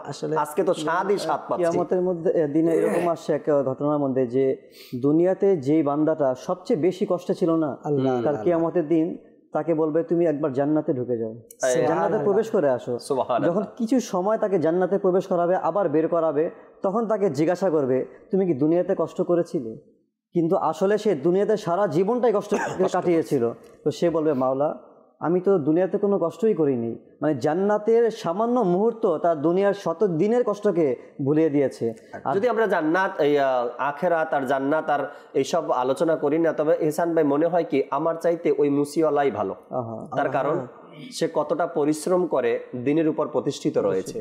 S2: আজকে তো স্বাদই স্বাদ পাচ্ছি।
S4: কিয়ামতের মধ্যে দিনে এরকম আসছে এক ঘটনার মধ্যে যে দুনিয়াতে যেই বান্দাটা সবচেয়ে বেশি কষ্টে ছিল না, কাল কিয়ামতের দিন তাকে বলবে তুমি একবার জান্নাতে ঢুকে যাও, জান্নাতে প্রবেশ করে আসো। যখন কিছু সময় তাকে জান্নাতে প্রবেশ করাবে, আবার বের করাবে, তখন তাকে জিজ্ঞাসা করবে তুমি কি দুনিয়াতে কষ্ট করেছিলে? কিন্তু আসলে সে দুনিয়াতে সারা জীবনটাই কষ্ট কাটিয়েছিল। তো সে বলবে মাওলা আমি তো দুনিয়াতে কোনো কষ্টই করিনি, মানে জান্নাতের সামান্য মুহূর্ত তার দুনিয়ার শত দিনের কষ্টকে ভুলিয়ে দিয়েছে।
S2: যদি আমরা জান্নাত আখেরাত আর জান্নাত আর এইসব আলোচনা করি না, তবে এহসান ভাই মনে হয় কি আমার চাইতে ওই মুসিওয়ালাই ভালো। তার কারণ সে কতটা পরিশ্রম করে দিনের উপর প্রতিষ্ঠিত রয়েছে।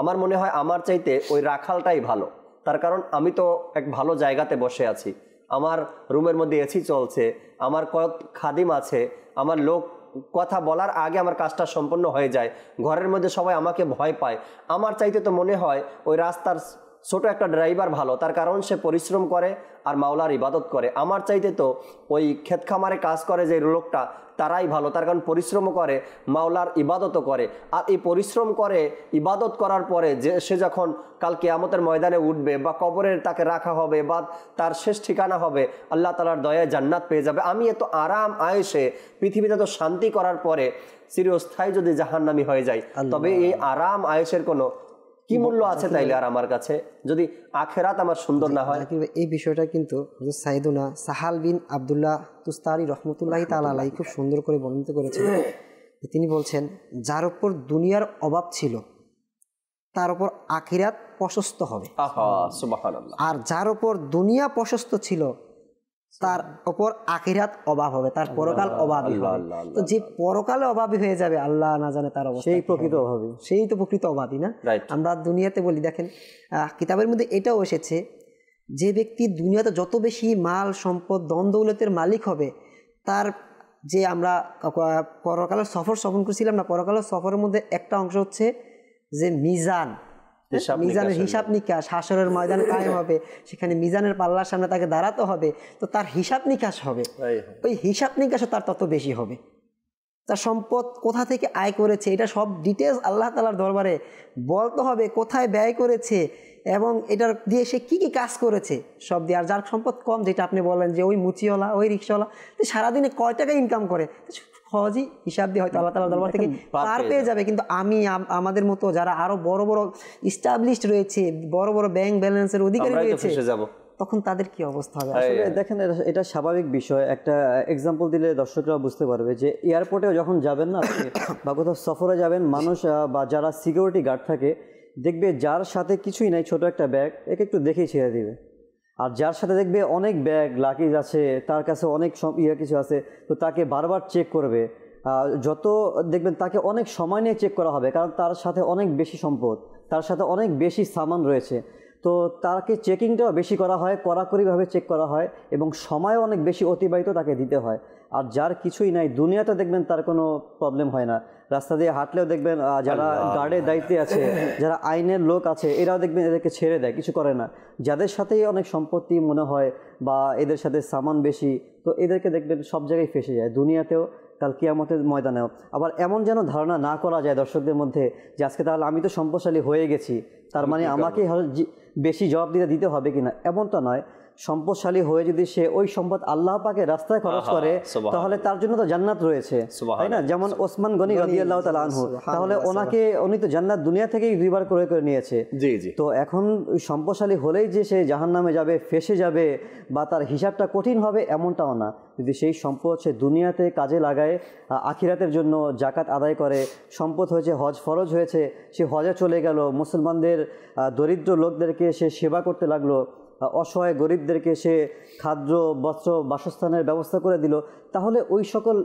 S2: আমার মনে হয় আমার চাইতে ওই রাখালটাই ভালো। তার কারণ আমি তো এক ভালো জায়গাতে বসে আছি, আমার রুমের মধ্যে এসি চলছে, আমার কত খাদিম আছে, আমার লোক কথা বলার আগে আমার কাজটা সম্পন্ন হয়ে যায়, ঘরের মধ্যে সবাই আমাকে ভয় পায়। আমার চাইতে তো মনে হয় ওই রাস্তার ছোট একটা ড্রাইভার ভালো, তার কারণ সে পরিশ্রম করে আর মাওলার ইবাদত করে। আমার চাইতে তো ওই ক্ষেত খামারে কাজ করে যে লোকটা তারাই ভালো, তার কারণ পরিশ্রমও করে মাওলার ইবাদতও করে। আর এই পরিশ্রম করে ইবাদত করার পরে যে সে যখন কাল কিয়ামতের ময়দানে উঠবে বা কবরের তাকে রাখা হবে বা তার শেষ ঠিকানা হবে, আল্লাহ তাআলার দয়ায় জান্নাত পেয়ে যাবে। আমি এত আরাম আয়েশে পৃথিবীতে তো শান্তি করার পরে চিরস্থায়ী যদি জাহান্নামী হয়ে যায়, তবে এই আরাম আয়েশের কোনো কি মূল্য আছে তাইলে আর আমার কাছে, যদি আখেরাত আমার সুন্দর না হয়?
S5: এই বিষয়টা কিন্তু হযরত সাইয়েদুনা সাহাল বিন আব্দুল্লাহ তুস্তারি রহমতুল্লাহি তাআলা আলাইহি খুব সুন্দর করে বর্ণিত করেছেন। তিনি বলছেন, যার উপর দুনিয়ার অভাব ছিল তার উপর আখিরাত প্রশস্ত হবে।
S2: সুবহানাল্লাহ।
S5: আর যার উপর দুনিয়া প্রশস্ত ছিল তার উপর আখিরাত অভাব হবে, তার পরকাল অভাবী হবে। তো যে পরকালে অভাবী হয়ে যাবে আল্লাহ না জানে তার অবস্থা,
S4: সেই প্রকৃত অভাবী,
S5: সেই তো প্রকৃত অভাবী না। আমরা দুনিয়াতে বলি, দেখেন কিতাবের মধ্যে এটাও এসেছে যে ব্যক্তি দুনিয়াতে যত বেশি মাল সম্পদ ধন দৌলতের মালিক হবে, তার যে আমরা পরকালের সফর স্বপ্ন করেছিলাম না, পরকালের সফরের মধ্যে একটা অংশ হচ্ছে যে মিজানের হিসাব নিকাশ, হাসরের ময়দান কায়েম হবে, সেখানে মিজানের পাল্লার সামনে তাকে দাঁড়াতে হবে, তো তার হিসাব নিকাশ হবে, ওই হিসাব নিকাশও তার তত বেশি হবে। তার সম্পদ কোথা থেকে আয় করেছে এটা সব ডিটেলস আল্লাহ তাআলার দরবারে বলতে হবে, কোথায় ব্যয় করেছে এবং এটার দিয়ে সে কি কি কাজ করেছে সব দিয়ে। আর যার সম্পদ কম, যেটা আপনি বলেন যে ওই মুচিওয়ালা ওই রিক্সাওয়ালা সারাদিনে কয় টাকা ইনকাম করে, সহজেই হিসাব দিয়ে হয়তো আল্লাহ তাআলার দরবার থেকে পার পেয়ে যাবে। কিন্তু আমাদের মতো যারা আরো বড় বড় ইস্টাবলিশড রয়েছে, বড় বড় ব্যাংক ব্যালেন্সের অধিকারী রয়েছে, তখন তাদের কি অবস্থা হবে?
S4: আসলে দেখেন এটা স্বাভাবিক বিষয়। একটা এক্সাম্পল দিলে দর্শকরা বুঝতে পারবে যে এয়ারপোর্টে যখন যাবেন না আপনি বা কোথাও সফরে যাবেন, মানুষ বা যারা সিকিউরিটি গার্ড থাকে দেখবে যার সাথে কিছুই নাই, ছোট একটা ব্যাগ, একে একটু দেখেই ছেড়ে দিবে। আর যার সাথে দেখবে অনেক ব্যাগ লাগেজ আছে, তার কাছে অনেক কিছু আছে, তো তাকে বারবার চেক করবে। যত দেখবেন তাকে অনেক সময় নিয়ে চেক করা হবে, কারণ তার সাথে অনেক বেশি সম্পদ, তার সাথে অনেক বেশি সামান রয়েছে, তো তাকে চেকিংটাও বেশি করা হয়, কড়াকড়িভাবে চেক করা হয় এবং সময়ও অনেক বেশি অতিবাহিত তাকে দিতে হয়। আর যার কিছুই নাই দুনিয়াতে দেখবেন তার কোনো প্রবলেম হয় না, রাস্তা দিয়ে হাঁটলেও দেখবেন যারা গার্ডের দায়িত্বে আছে, যারা আইনের লোক আছে, এরাও দেখবেন এদেরকে ছেড়ে দেয়, কিছু করে না। যাদের সাথেই অনেক সম্পত্তি মনে হয় বা এদের সাথে সামান বেশি, তো এদেরকে দেখবেন সব জায়গায় ফেসে যায়, দুনিয়াতেও কাল কিয়ামতের ময়দানেও। আবার এমন যেন ধারণা না করা যায় দর্শকদের মধ্যে যে আজকে তাহলে আমি তো সম্পদশালী হয়ে গেছি, তার মানে আমাকে বেশি জবাবদিহি দিতে হবে কিনা, এমনটা নয়। সম্পদশালী হয়ে যদি সে ওই সম্পদ আল্লাহ পাকের রাস্তায় খরচ করে তাহলে তার জন্য তো জান্নাত রয়েছে, তাই না? যেমন ওসমান গনি রাদিয়াল্লাহু তাআলা আনহু, তাহলে উনি তো জান্নাত দুনিয়া থেকেই দুইবার করে নিয়েছে। তো এখন সম্পদশালী হলেই যে সে জাহান্নামে যাবে, ফেসে যাবে বা তার হিসাবটা কঠিন হবে এমনটাও না। যদি সেই সম্পদ সে দুনিয়াতে কাজে লাগায়, আখিরাতের জন্য জাকাত আদায় করে, সম্পদ হয়েছে, হজ ফরজ হয়েছে, সে হজে চলে গেল, মুসলমানদের দরিদ্র লোকদেরকে সে সেবা করতে লাগলো, অসহায় গরিবদেরকে সে খাদ্য বস্ত্র বাসস্থানের ব্যবস্থা করে দিল, তাহলে ওই সকল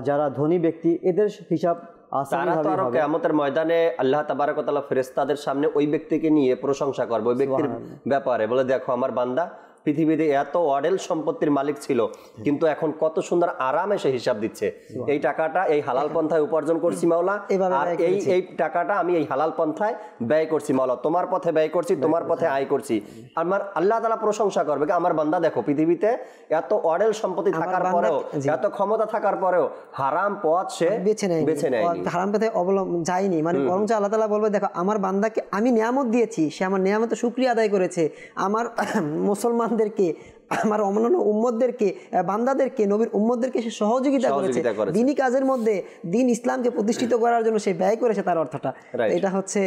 S4: যারা ধনী ব্যক্তি এদের হিসাব
S2: তারা তো আরো কিয়ামতের ময়দানে আল্লাহ তাবারক ওয়া তাআলা ফেরেশতাদের সামনে ওই ব্যক্তিকে নিয়ে প্রশংসা করবে, ওই ব্যক্তির ব্যাপারে বলে, দেখো আমার বান্দা পৃথিবীতে এত অডেল সম্পত্তির মালিক ছিল, কিন্তু এখন কত সুন্দর আরামে সে হিসাব দিচ্ছে। এই টাকাটা এই হালাল পন্থায় উপার্জন করছি মাওলা, আর এই টাকাটা আমি এই হালাল পন্থায় ব্যয় করছি মাওলা, তোমার পথে ব্যয় করছি, তোমার পথে আয় করছি। আমার আল্লাহ তাআলা প্রশংসা করবে আমার বান্দা দেখো পৃথিবীতে এত অডেল সম্পত্তি থাকার পরেও, এত ক্ষমতা থাকার পরেও হারাম পথ সে বেছে নেয়নি,
S5: হারাম পথে অবলম্বন যায়নি। মানে বরঞ্চ আল্লাহ তাআলা বলবে, দেখো আমার বান্দাকে আমি নিয়ামত দিয়েছি, সে আমার নিয়ামতের শুকরিয়া আদায় করেছে, আমার মুসলমান আমার অন্যান্য উম্মতদেরকে, বান্দাদেরকে, নবীর উম্মতদেরকে সে সহযোগিতা করেছে, দিনী কাজের মধ্যে দিন ইসলামকে প্রতিষ্ঠিত করার জন্য সে ব্যয় করেছে, তার অর্থটা এটা হচ্ছে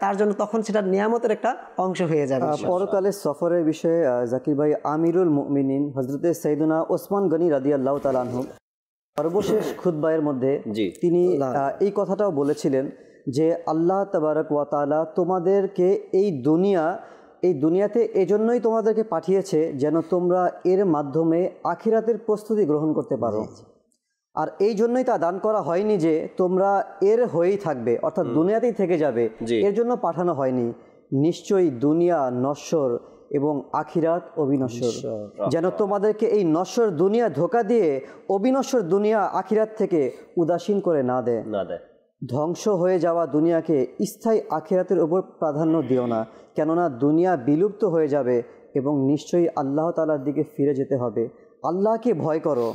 S5: তার জন্য তখন সেটা নিয়ামতের একটা অংশ হয়ে যাবে।
S4: পরকালের সফরের বিষয়ে জাকির ভাই, আমিরুল মুমিনিন হযরতে সাইয়েদুনা ওসমান গনি রাদিয়াল্লাহু তাআলা আনহু সর্বশেষ খুতবায়ের মধ্যে তিনি এই কথাটাও বলেছিলেন যে আল্লাহ তাবারক ওয়া তাআলা তোমাদেরকে এই দুনিয়াতে এজন্যই তোমাদেরকে পাঠিয়েছে যেন তোমরা এর মাধ্যমে আখিরাতের প্রস্তুতি গ্রহণ করতে পারো। আর এই জন্যই তা দান করা হয়নি যে তোমরা এর হয়েই থাকবে, অর্থাৎ দুনিয়াতেই থেকে যাবে, এর জন্য পাঠানো হয়নি। নিশ্চয়ই দুনিয়া নশ্বর এবং আখিরাত অবিনশ্বর, যেন তোমাদেরকে এই নশ্বর দুনিয়া ধোঁকা দিয়ে অবিনশ্বর দুনিয়া আখিরাত থেকে উদাসীন করে না দেয়। ধ্বংস হয়ে যাওয়া দুনিয়াকে স্থায়ী আখিরাতের উপর প্রাধান্য দিও না, কেননা দুনিয়া বিলুপ্ত হয়ে যাবে এবং নিশ্চয়ই আল্লাহ তাআলার দিকে ফিরে যেতে হবে। আল্লাহকে ভয় করো।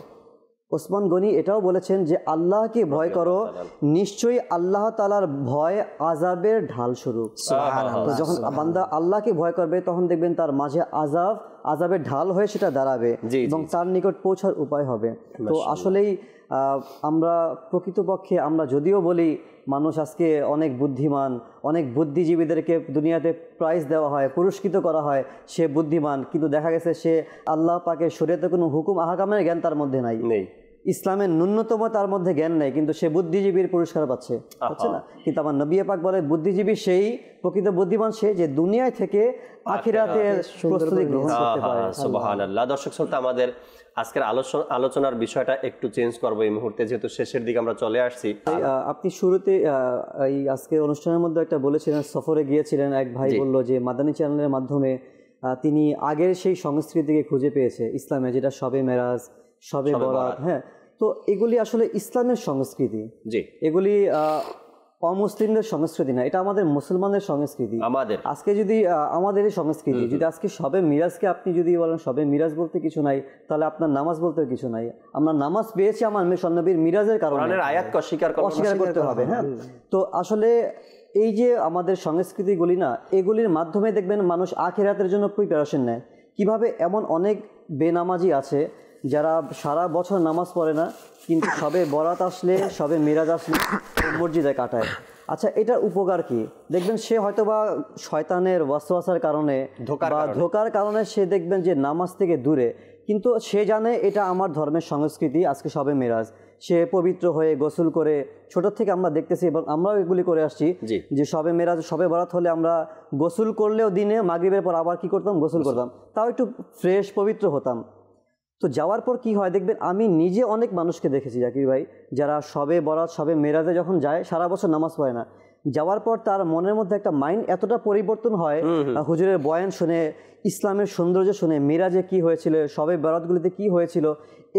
S4: ওসমান গনি এটাও বলেছেন যে আল্লাহকে ভয় করো, নিশ্চয়ই আল্লাহ তাআলার ভয় আযাবের ঢাল স্বরূপ। তো যখন বান্দা আল্লাহকে ভয় করবে তখন দেখবেন তার মাঝে আযাবের ঢাল হয়ে সেটা দাঁড়াবে এবং তার নিকট পৌঁছার উপায় হবে। তো আসলেই আমরা প্রকৃতপক্ষে আমরা যদিও বলি মানুষ আজকে অনেক বুদ্ধিমান, অনেক বুদ্ধিজীবীদেরকে দুনিয়াতে প্রাইজ দেওয়া হয়, পুরস্কৃত করা হয়, সে বুদ্ধিমান, কিন্তু দেখা গেছে সে আল্লাহ পাকের শরীয়তে কোনো হুকুম আহকামের জ্ঞান তার মধ্যে নাই, ইসলামের ন্যূনতম তার মধ্যে জ্ঞান নেই, কিন্তু সে বুদ্ধিজীবীর পুরস্কার পাচ্ছে না। কিন্তু আমার নবী পাক বলে বুদ্ধিজীবী সেই, প্রকৃত বুদ্ধিমান সে যে দুনিয়ায় থেকে আখিরাতের প্রস্তুতি গ্রহণ করতে পারে।
S2: সুবহানাল্লাহ। দর্শক শ্রোতা, আমাদের আজকের আলোচনার বিষয়টা একটু চেঞ্জ করবো এই মুহূর্তে, যেহেতু শেষের দিকে আমরা চলে আসছি।
S4: আপনি শুরুতে এই আজকের অনুষ্ঠানের মধ্যে একটা বলেছিলেন, সফরে গিয়েছিলেন, এক ভাই বলল যে মাদানী চ্যানেলের মাধ্যমে তিনি আগের সেই সংস্কৃতিকে খুঁজে পেয়েছে ইসলামে, যেটা শবে মেরাজ, শবে বরাত। হ্যাঁ, তো এগুলি আসলে ইসলামের সংস্কৃতি, এগুলি অমুসলিমদের সংস্কৃতি না, এটা আমাদের মুসলমানের সংস্কৃতি। আজকে যদি আমাদের এই সংস্কৃতি যদি আজকে শবে মিরাজকে আপনি যদি বলেন শবে মিরাজ বলতে কিছু নাই, তাহলে আপনার নামাজ বলতে কিছু নাই। আমরা নামাজ পেয়েছি আমার নবীর মিরাজের কারণে, আয়াতকে অস্বীকার করতে হবে। হ্যাঁ, তো আসলে এই যে আমাদের সংস্কৃতিগুলি না, এগুলির মাধ্যমে দেখবেন মানুষ আখিরাতের জন্য প্রিপারেশন নেয়। কিভাবে এমন অনেক বেনামাজি আছে যারা সারা বছর নামাজ পড়ে না, কিন্তু সবে বরাত আসলে, সবে মিরাজ আসলে মসজিদে কাটায়। আচ্ছা, এটার উপকার কি? দেখবেন সে হয়তো বা শয়তানের ওয়াসওয়াসার কারণে বা ধোকার কারণে সে দেখবেন যে নামাজ থেকে দূরে, কিন্তু সে জানে এটা আমার ধর্মের সংস্কৃতি, আজকে সবে মিরাজ, সে পবিত্র হয়ে গোসল করে, ছোট থেকে আমরা দেখতেছি এবং আমরাও এগুলি করে আসছি যে সবে মিরাজ, সবে বরাত হলে আমরা গোসল করলেও দিনে মাগরিবের পর আবার কি করতাম, গোসল করতাম, তাও একটু ফ্রেশ পবিত্র হতাম। তো যাওয়ার পর কি হয় দেখবেন, আমি নিজে অনেক মানুষকে দেখেছি জাকির ভাই, যারা সবে বরাত, সবে মেরাজে যখন যায় সারা বছর নামাজ পড়ে না, যাওয়ার পর তার মনের মধ্যে একটা মাইন্ড এতটা পরিবর্তন হয়, হুজুরের বয়ান শুনে, ইসলামের সৌন্দর্য শুনে, মিরাজে কি হয়েছিল, সবে বরাতগুলিতে কি হয়েছিল,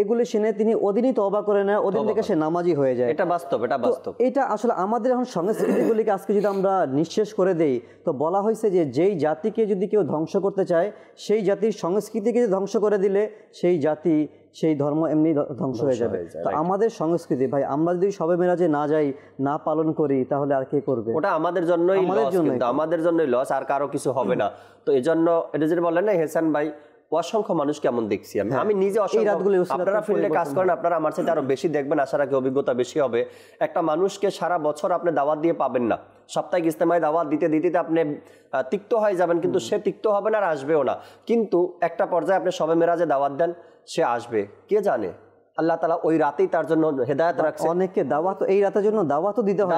S4: এগুলি শুনে তিনি ওদিনই তওবা করে নেয়, ওদিন থেকে সে নামাজি হয়ে যায়। এটা বাস্তব, এটা বাস্তব। এটা আসলে আমাদের এখন সংস্কৃতিগুলিকে আজকে যদি আমরা নিঃশেষ করে দেই, তো বলা হয়েছে যে যেই জাতিকে যদি কেউ ধ্বংস করতে চায়, সেই জাতির সংস্কৃতিকে ধ্বংস করে দিলে সেই জাতি, সেই ধর্ম এমনি ধ্বংস হয়ে যাবে। তো আমাদের সংস্কৃতি ভাই, আমরা যদি সবে মেরাজে না যাই, না পালন করি, তাহলে আর কে করবে? ওটা আমাদের জন্যই লস, আর কারো কিছু হবে না। তো এই জন্য এটা যেটা বললেন না হেসান ভাই, অসংখ্য মানুষ কেমন দেখছি আমি নিজে, আপনারা ফিল্ডে কাজ করেন, আপনারা আমার সাথে আরো বেশি দেখবেন, আশা রাখি অভিজ্ঞতা বেশি হবে। একটা মানুষকে সারা বছর আপনি দাওয়াত দিয়ে পাবেন না, সাপ্তাহিক ইজতেমায় দাওয়াত দিতে দিতে আপনি তিক্ত হয়ে যাবেন, কিন্তু সে তিক্ত হবে না আর আসবেও না। কিন্তু একটা পর্যায়ে আপনি সবে মেরাজে দাওয়াত দেন, সে আসবে, কে জানে আল্লাহ তাআলা ওই রাতেই তার জন্য হেদায়েত রাখছে। অনেকে দাওয়াত এই রাতের জন্য দাওয়াতও দিতে হয়,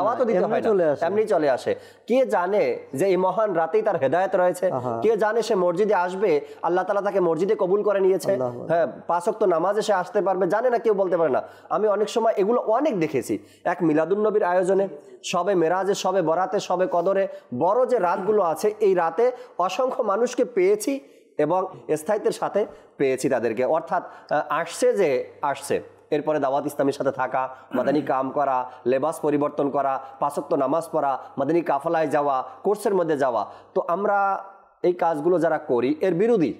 S4: এমনি চলে আসে। কে জানে যে এই মহান রাতেই তার হেদায়েত রয়েছে? কে জানে সে মসজিদে আসবে, আল্লাহ তাআলা তাকে মসজিদে কবুল করে নিয়েছে, হ্যাঁ 5 ওয়াক্ত নামাজে সে আসতে পারবে, জানে না, কেউ বলতে পারে না। আমি অনেক সময় এগুলো অনেক দেখেছি। এক মিলাদুন নবীর আয়োজনে, সবে মেরাজে, সবে বরাতে, সবে কদরে, বড় যে রাতগুলো আছে, এই রাতে অসংখ্য মানুষকে পেয়েছি এবং স্থায়িত্বের সাথে পেয়েছি তাদেরকে। অর্থাৎ আসছে এরপরে দাওয়াত ইসলামের সাথে থাকা, মাদানী কাম করা, লেবাস পরিবর্তন করা, 5 ওয়াক্ত নামাজ পড়া, মাদানী কাফলায় যাওয়া, কোর্সের মধ্যে যাওয়া। তো আমরা এই কাজগুলো যারা করি এর বিরোধী,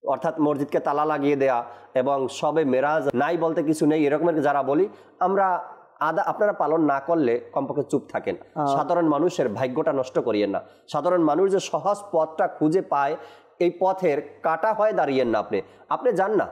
S4: অর্থাৎ মসজিদকে তালা লাগিয়ে দেয়া এবং সবে মেরাজ নাই বলতে কিছু নেই, এরকমের যারা বলি আমরা, আপনারা পালন না করলে কমপক্ষে চুপ থাকেন। সাধারণ মানুষের ভাগ্যটা নষ্ট করিয়েন না। সাধারণ মানুষ যে সহজ পথটা খুঁজে পায়, এই পথের কাটা হয়ে দাঁড়িয়েন না। আপনি যান না,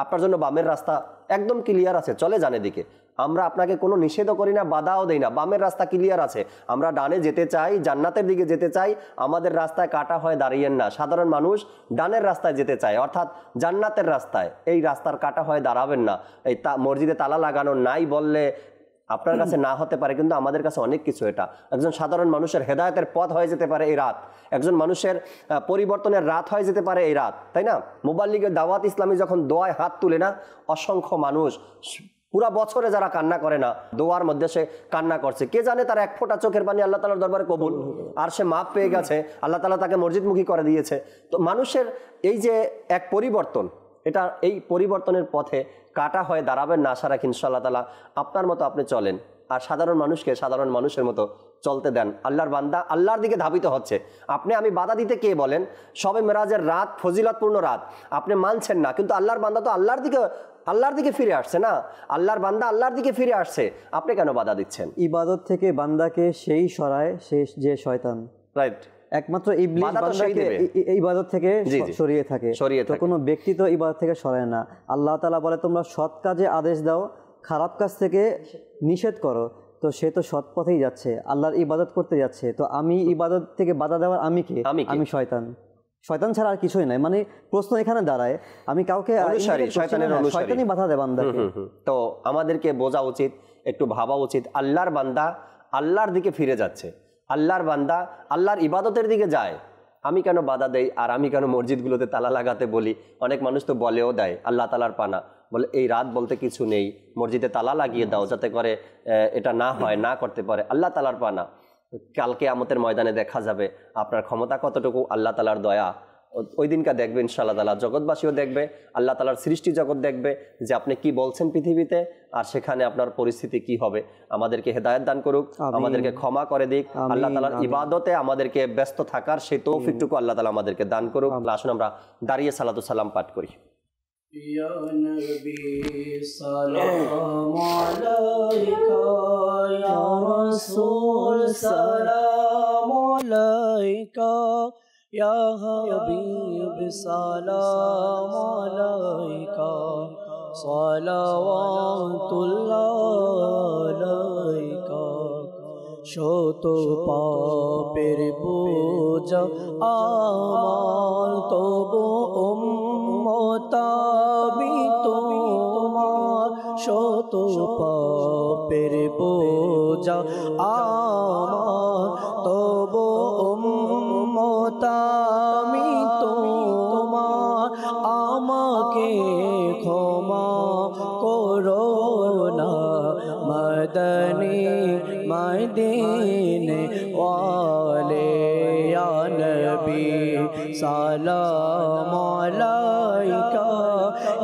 S4: আপনার জন্য বামের রাস্তা একদম ক্লিয়ার আছে, চলে যান এদিকে।
S2: আমরা আপনাকে কোনো নিষেধও করি না, বাধাও দেই না। বামের রাস্তা ক্লিয়ার আছে, আমরা ডানে যেতে চাই, জান্নাতের দিকে যেতে চাই, আমাদের রাস্তায় কাটা হয়ে দাঁড়িয়েন না। সাধারণ মানুষ ডানের রাস্তায় যেতে চায়, অর্থাৎ জান্নাতের রাস্তায়, এই রাস্তার কাটা হয়ে দাঁড়াবেন না। এই মসজিদে তালা লাগানো নাই বললে আপনার কাছে না হতে পারে, কিন্তু আমাদের কাছে অনেক কিছু। এটা একজন সাধারণ মানুষের হেদায়েতের পথ হয়ে যেতে পারে এই রাত, একজন মানুষের পরিবর্তনের রাত হয়ে যেতে পারে এই রাত, তাই না? মুবাল্লিগের দাওয়াত ইসলামী যখন দোয়ায় হাত তুলে না, অসংখ্য মানুষ পুরা বছরে যারা কান্না করে না, দোয়ার মধ্যে সে কান্না করছে, কে জানে তার এক ফোঁটা চোখের পানি আল্লাহ তাআলার দরবারে কবুল, আর সে মাপ পেয়ে গেছে, আল্লাহ তাআলা তাকে মসজিদমুখী করে দিয়েছে। তো মানুষের এই যে এক পরিবর্তন, এটা এই পরিবর্তনের পথে কাটা হয়ে দাঁড়াবেন না, আশা রাখি ইনশাআল্লাহ তাআলা আপনার মতো আপনি চলেন, আর সাধারণ মানুষকে সাধারণ মানুষের মতো চলতে দেন। আল্লাহর বান্দা আল্লাহর দিকে ধাবিত হচ্ছে, আপনি আমি বাধা দিতে কে বলেন? শবে মেরাজের রাত ফজিলতপূর্ণ রাত, আপনি মানছেন না, কিন্তু আল্লাহর বান্দা তো আল্লাহর দিকে ফিরে আসছে না, আল্লাহর বান্দা আল্লাহর দিকে ফিরে আসছে, আপনি কেন বাধা দিচ্ছেন?
S4: ইবাদত থেকে বান্দাকে সেই সরায় যে শয়তান,
S2: রাইট?
S4: একমাত্র ইবলিস বান্দাকে ইবাদত থেকে সরিয়ে থাকে, তো কোনো ব্যক্তি তো ইবাদত থেকে সরায় না। আল্লাহ তাআলা বলে তোমরা সৎ কাজে আদেশ দাও, খারাপ কাজ থেকে নিষেধ করো, তো সে তো সৎ পথেই যাচ্ছে, আল্লাহর ইবাদত করতে যাচ্ছে। তো আমি ইবাদত থেকে বাধা দেওয়ার আমি কে? আমি শয়তান ছাড়া আর কিছুই নাই। মানে প্রশ্ন এখানে দাঁড়ায়, আমি কাউকে শয়তানই বাধা দেয় বান্দাকে।
S2: তো আমাদেরকে বোঝা উচিত, একটু ভাবা উচিত, আল্লাহর বান্দা আল্লাহর দিকে ফিরে যাচ্ছে, আল্লাহর বান্দা আল্লাহর ইবাদতের দিকে যায়, আমি কেন বাধা দেই? আর আমি কেন মসজিদগুলোতে তালা লাগাতে বলি? অনেক মানুষ তো বলেও দেয় আল্লাহ তাআলার পানা, বলে এই রাত বলতে কিছু নেই, মসজিদে তালা লাগিয়ে দাও যাতে করে এটা না হয়, না করতে পারে। আল্লাহ তাআলার পানা, কালকে কিয়ামতের ময়দানে দেখা যাবে আপনার ক্ষমতা কতটুকু, আল্লাহ তাআলার দয়া ওই দিনকা দেখবে ইনশাআল্লাহ তাআলা, জগৎবাসীও দেখবে, আল্লাহ তাআলার সৃষ্টি জগৎ দেখবে যে আপনি কি বলছেন পৃথিবীতে, আর সেখানে আপনার পরিস্থিতি কি হবে। আমাদেরকে হেদায়েত দান করুক, আমাদেরকে ক্ষমা করে দিক, আল্লাহ তাআলার ইবাদতে আমাদেরকে ব্যস্ত থাকার সেই তৌফিকটুকু আল্লাহ তাআলা আমাদেরকে দান করুক। আসুন আমরা দাঁড়িয়ে সালাতু সালাম পাঠ করি।
S3: Ya Nabi salam alayka, ya Rasul salam alayka, ya Habib salam alayka, salawatullah alayka, শত পাপের বোঝা আমার তবু উম্মতাবি তোমার, শত পাপের বোঝা আমার তবু উম্মতাবি তোমার, আমাকে ক্ষমা করো না মদনী মদিনে ওয়ালে, ইয়া নবী সালাম আলাইকা,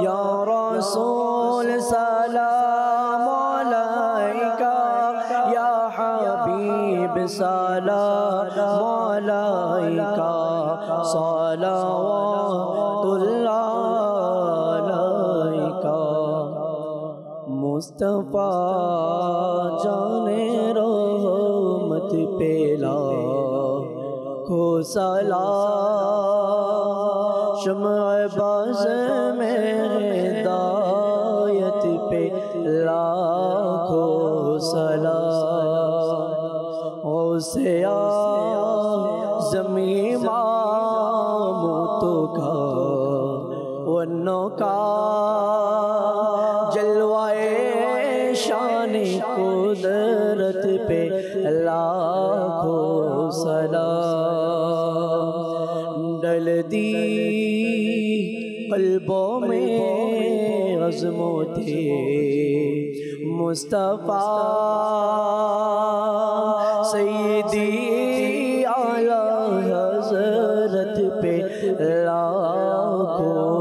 S3: ইয়া রাসূল সালাম আলাইকা, ইয়া হাবিব সালাম আলাইকা, সালাওয়াতুল্লাহ আলাইকা, মুস্তাফা জানে রহমত পেলা खो सलाम, शम्अ बाज़ में हिदायत पे लाखों सलाम, ओसे ज़मी मामूतो का वन्नो का जलवाए शान कुदरत पे लाखों सलाम, डल दी क़ल्बों में अज़मते मुस्तफ़ा, सैयदी आला हज़रत पे लाखों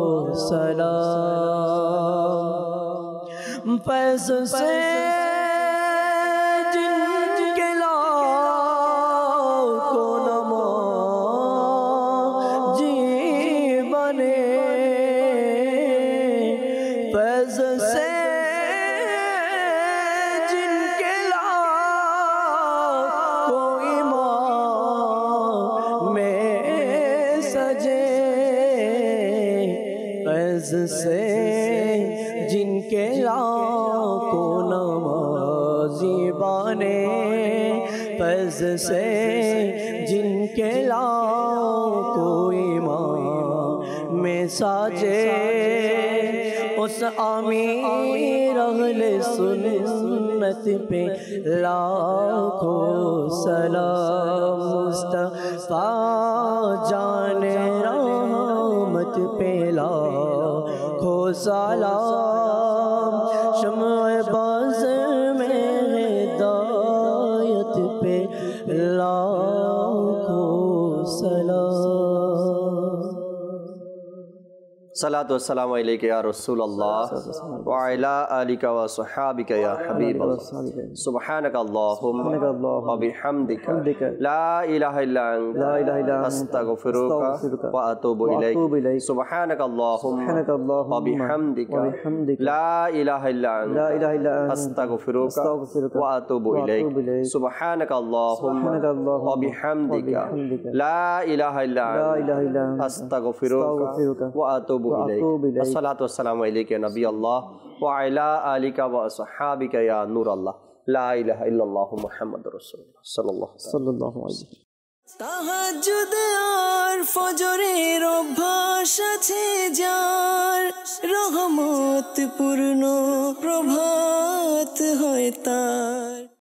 S3: सलाम, फैज़ से से जिनके लाखों नमाज़ी बने फैज़ से जिनके लाखों ईमान में साजे उस आमीर अहले सुन्नत पे लाखों सलाम मुस्तफा जाने रहमत पे लाखों सलाम शम्अ बाज़ में हिदायत पे लाखों सलाम।
S2: सलातु वस्सलामु अलैका या रसूल अल्लाह व अला आलिका व सहाबिका या हबीब अल्लाह। सुब्हानक अल्लाहुम्मा व बिहम्दिका ला इलाहा इल्ला अंता अस्तगफिरुका व अतूबु इलैक। सुब्हानक अल्लाहुम्मा व बिहम्दिका ला इलाहा इल्ला अंता अस्तगफिरुका व अतूबु इलैक। सुब्हानक अल्लाहुम्मा व बिहम्दिका ला इलाहा इल्ला अंता अस्तगफिरुका व अतूबु इलैक। अस्सलातु वस्सलामु अलैका नबी अल्लाह व अला आलिका व असहाबिका या नूर अल्लाह। ला इलाहा इल्लल्लाहु मुहम्मदुर रसूलुल्लाह सल्लल्लाहु अलैहि वसल्लम।
S3: তাহাজ্জুদ আর ফজরের অভ্যাস আছে যার রহমত পূর্ণ প্রভাত হয় তার।